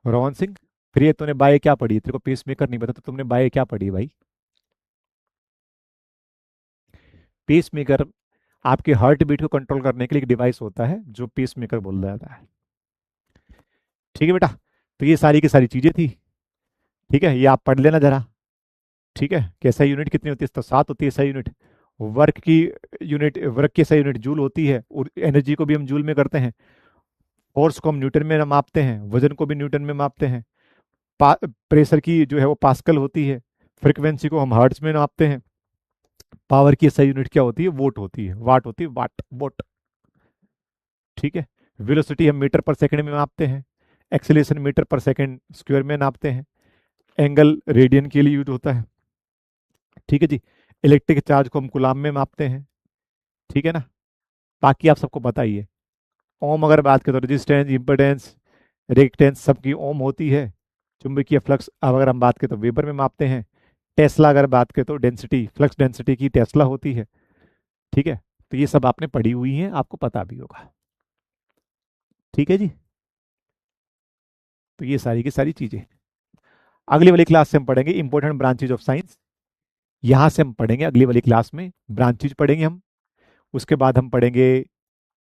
रोहन सिंह। फिर ये तूने बाय क्या पढ़ी है, तेरे को पीस मेकर नहीं पता तो तुमने बाय क्या पढ़ी है भाई। पीस मेकर आपके हार्ट बीट को कंट्रोल करने के लिए एक डिवाइस होता है जो पीस मेकर बोला जाता है। ठीक है बेटा, तो ये सारी की सारी चीजें थी। ठीक है, ये आप पढ़ लेना जरा। ठीक है, कैसा यूनिट कितनी होती है, तो 7 होती है सही यूनिट। वर्क की यूनिट, वर्क की सही यूनिट जूल होती है, और एनर्जी को भी हम जूल में करते हैं। फोर्स को हम न्यूटन में मापते हैं, वजन को भी न्यूटन में मापते हैं। प्रेशर की जो है वो पास्कल होती है। फ्रिक्वेंसी को हम हर्ट्ज में नापते हैं। पावर की सही यूनिट क्या होती है, वोट होती है, वाट होती है, वाट वोट। ठीक है, वेलोसिटी हम मीटर पर सेकंड में नापते हैं। एक्सेलरेशन मीटर पर सेकंड स्क्वायर में नापते हैं। एंगल रेडियन के लिए यूज होता है। ठीक है जी, इलेक्ट्रिक चार्ज को हम कूलाम में मापते हैं। ठीक है ना, बाकी आप सबको पता ही है। ओम अगर बात करें तो रेजिस्टेंस, इम्पेडेंस, रिएक्टेंस सबकी ओम होती है। चुंबकीय फ्लक्स अगर हम बात करें तो वेबर में मापते हैं। टेस्ला अगर बात करें तो डेंसिटी, फ्लक्स डेंसिटी की टेस्ला होती है। ठीक है, तो ये सब आपने पढ़ी हुई है, आपको पता भी होगा। ठीक है जी, तो ये सारी की सारी चीजें अगली वाली क्लास से हम पढ़ेंगे, इंपॉर्टेंट ब्रांचेज ऑफ साइंस। यहाँ से हम पढ़ेंगे अगली वाली क्लास में, ब्रांचेज पढ़ेंगे हम। उसके बाद हम पढ़ेंगे,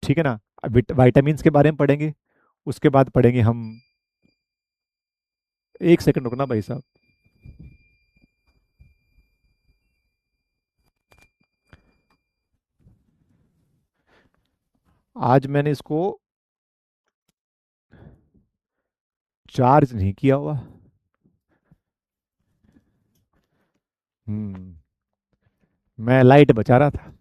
ठीक है ना, वाइटामिन के बारे में पढ़ेंगे। उसके बाद पढ़ेंगे हम, एक सेकंड रुकना भाई साहब। आज मैंने इसको चार्ज नहीं किया हुआ। हम्म, मैं लाइट बचा रहा था,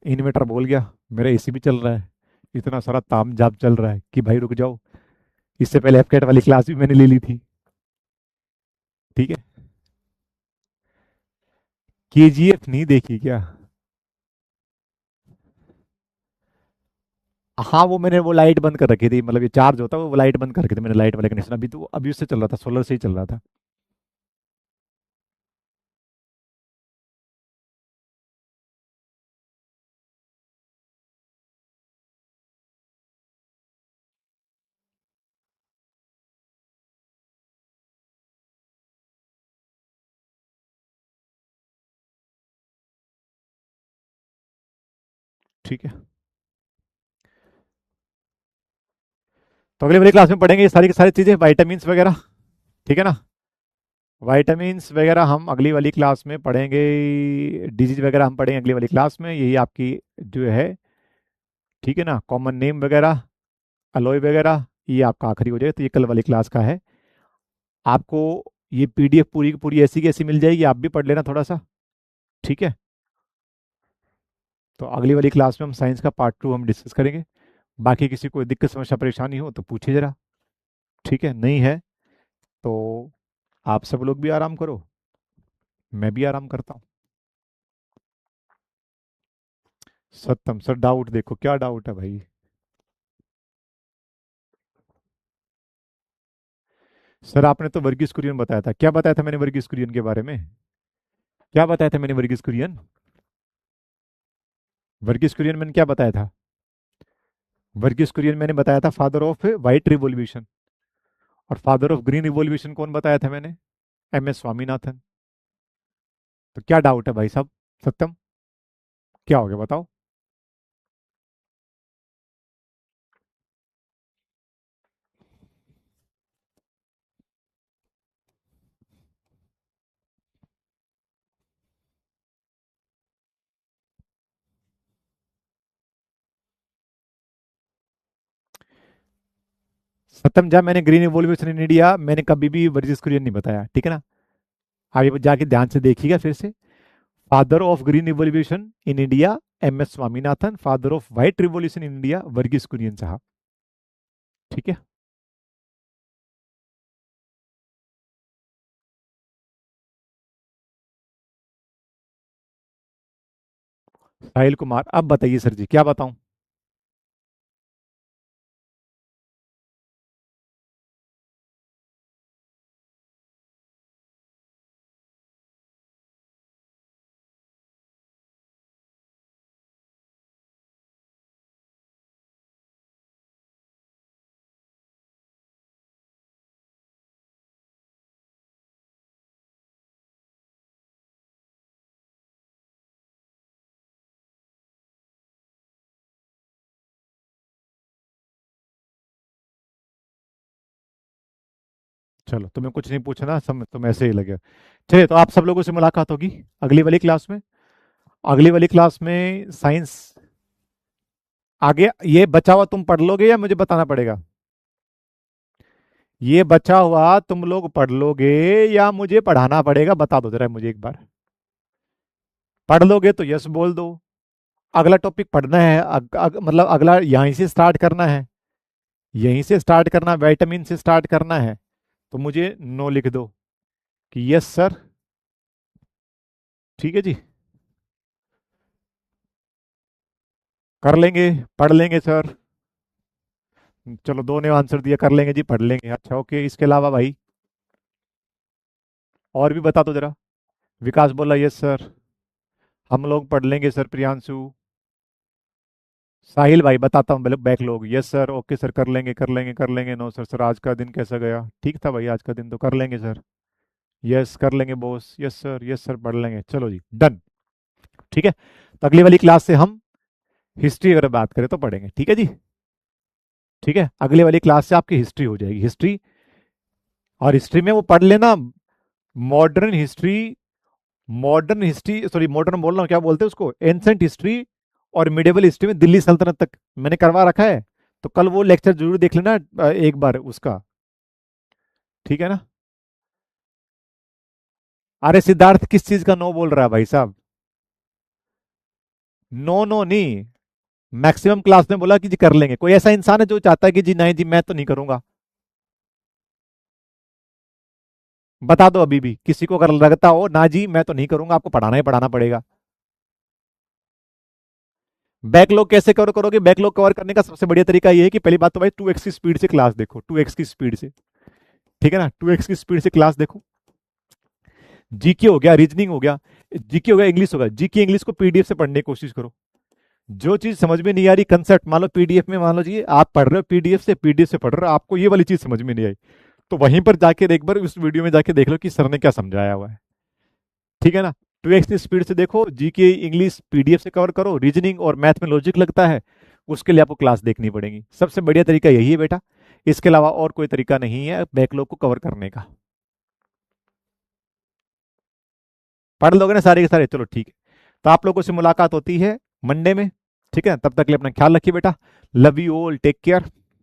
इन्वर्टर बोल गया, मेरा एसी भी चल रहा है, इतना सारा ताम झाम चल रहा है कि भाई रुक जाओ। इससे पहले एफकेट वाली क्लास भी मैंने ले ली थी। ठीक है, केजीएफ नहीं देखी क्या। हाँ, वो मैंने वो लाइट बंद कर रखी थी, मतलब ये चार्ज होता है वो लाइट बंद कर रखी थी मैंने, लाइट वाले कनेक्शन। अभी तो अभी उससे चल रहा था, सोलर से ही चल रहा था। ठीक है, तो अगली वाली क्लास में पढ़ेंगे ये सारी की सारी चीजें, वाइटामिन वगैरह। ठीक है ना, वाइटामिन वगैरह हम अगली वाली क्लास में पढ़ेंगे। डिजीज वगैरह हम पढ़ेंगे अगली वाली क्लास में, यही आपकी जो है, ठीक है ना, कॉमन नेम वगैरह, अलॉय वगैरह, ये आपका आखिरी हो जाए, तो ये कल वाली क्लास का है। आपको ये पीडीएफ पूरी की पूरी ऐसी की ऐसी मिल जाएगी, आप भी पढ़ लेना थोड़ा सा। ठीक है, तो अगली वाली क्लास में हम साइंस का पार्ट 2 हम डिस्कस करेंगे। बाकी किसी को दिक्कत समस्या परेशानी हो तो पूछिए जरा। ठीक है, नहीं है तो आप सब लोग भी आराम करो। मैं भी आराम करता हूँ। सत्यम सर, डाउट देखो, क्या डाउट है भाई। सर आपने तो वर्गीज कुरियन बताया था। क्या बताया था मैंने वर्गीज कुरियन के बारे में? क्या बताया था मैंने वर्गीज कुरियन? वर्गीज कुरियन मैंने क्या बताया था? वर्गीज कुरियन मैंने बताया था फादर ऑफ व्हाइट रिवॉल्यूशन। और फादर ऑफ ग्रीन रिवॉल्यूशन कौन बताया था मैंने? M S Swaminathan. तो क्या डाउट है भाई साहब? सत्यम, क्या हो गया बताओ। सत्यम, जब मैंने ग्रीन रिवॉल्यूशन इन इंडिया, मैंने कभी भी वर्गीज कुरियन नहीं बताया, ठीक है ना? आप ये जाके ध्यान से देखिएगा फिर से। Father of green revolution in India M S Swaminathan, father of white revolution in India Verghese Kurien साहब। ठीक है। साहिल कुमार, अब बताइए सर जी, क्या बताऊं? चलो, तुम्हें कुछ नहीं पूछना, सब तुम ऐसे ही लगे। चलिए, तो आप सब लोगों से मुलाकात होगी अगली वाली क्लास में। अगली वाली क्लास में साइंस। आगे ये बचा हुआ तुम पढ़ लोगे या मुझे बताना पड़ेगा? ये बचा हुआ तुम लोग पढ़ लोगे या मुझे पढ़ाना पड़ेगा? बता दो जरा मुझे एक बार। पढ़ लोगे तो यस बोल दो। अगला टॉपिक पढ़ना है, मतलब अगला यहीं से स्टार्ट करना है। यहीं से स्टार्ट करना, विटामिन से स्टार्ट करना है। तो मुझे नो लिख दो कि यस सर। ठीक है जी। कर लेंगे, पढ़ लेंगे सर। चलो, दो ने आंसर दिया, कर लेंगे जी, पढ़ लेंगे। अच्छा ओके, इसके अलावा भाई और भी बता दो जरा। विकास बोला यस सर। हम लोग पढ़ लेंगे सर, प्रियांशु। साहिल भाई बताता हूँ, backlog, yes sir, okay sir, कर लेंगे कर लेंगे कर लेंगे। नो सर, सर आज का दिन कैसा गया? ठीक था भाई, आज का दिन तो कर लेंगे सर। यस कर लेंगे बॉस, यस सर पढ़ लेंगे। चलो जी, डन। ठीक है। तो अगली वाली क्लास से हम हिस्ट्री अगर बात करें तो पढ़ेंगे, ठीक है जी। ठीक है, अगली वाली क्लास से आपकी हिस्ट्री हो जाएगी, हिस्ट्री। और हिस्ट्री में वो पढ़ लेना, modern history. Modern history, sorry modern बोल रहा हूँ, क्या बोलते हैं उसको, एंसेंट हिस्ट्री। और मिडेवल हिस्ट्री में दिल्ली सल्तनत तक मैंने करवा रखा है। तो कल वो लेक्चर जरूर देख लेना, एक बार उसका। ठीक है ना? अरे सिद्धार्थ, किस चीज का नो बोल रहा है भाई साहब? नो नो नहीं। मैक्सिमम क्लास में बोला कि जी कर लेंगे। कोई ऐसा इंसान है जो चाहता है कि जी नहीं जी मैं तो नहीं करूंगा? बता दो अभी भी, किसी को अगर लगता हो ना जी मैं तो नहीं करूंगा, आपको पढ़ाना ही पढ़ाना पड़ेगा। बैकलॉग कैसे कवर करोगे? बैकलॉग कवर करने का सबसे बढ़िया तरीका ये है कि पहली बात तो भाई 2x की स्पीड से क्लास देखो, 2x की स्पीड से। ठीक है ना? 2x की स्पीड से क्लास देखो। जीके हो गया, रीजनिंग हो गया, जीके हो गया, इंग्लिश होगा, जीके इंग्लिश को पीडीएफ से पढ़ने की कोशिश करो। जो चीज समझ में नहीं आ रही कंसेप्ट, मान लो पीडीएफ में, मान लो जी आप पढ़ रहे हो पीडीएफ से पढ़ रहे हो, आपको ये वाली चीज समझ में नहीं आई, तो वहीं पर जाके एक बार उस वीडियो में जाके देख लो कि सर ने क्या समझाया हुआ है। ठीक है ना? 2x की स्पीड से देखो, जीके इंग्लिश पीडीएफ से कवर करो, रीजनिंग और मैथ में लॉजिक लगता है, उसके लिए आपको क्लास देखनी पड़ेगी। सबसे बढ़िया तरीका यही है बेटा, इसके अलावा और कोई तरीका नहीं है बैकलॉग को कवर करने का। पढ़ लोगे ना सारे के सारे? चलो ठीक है। तो आप लोगों से मुलाकात होती है मंडे में। ठीक है, तब तक के लिए अपना ख्याल रखिए बेटा। Love you all, take care.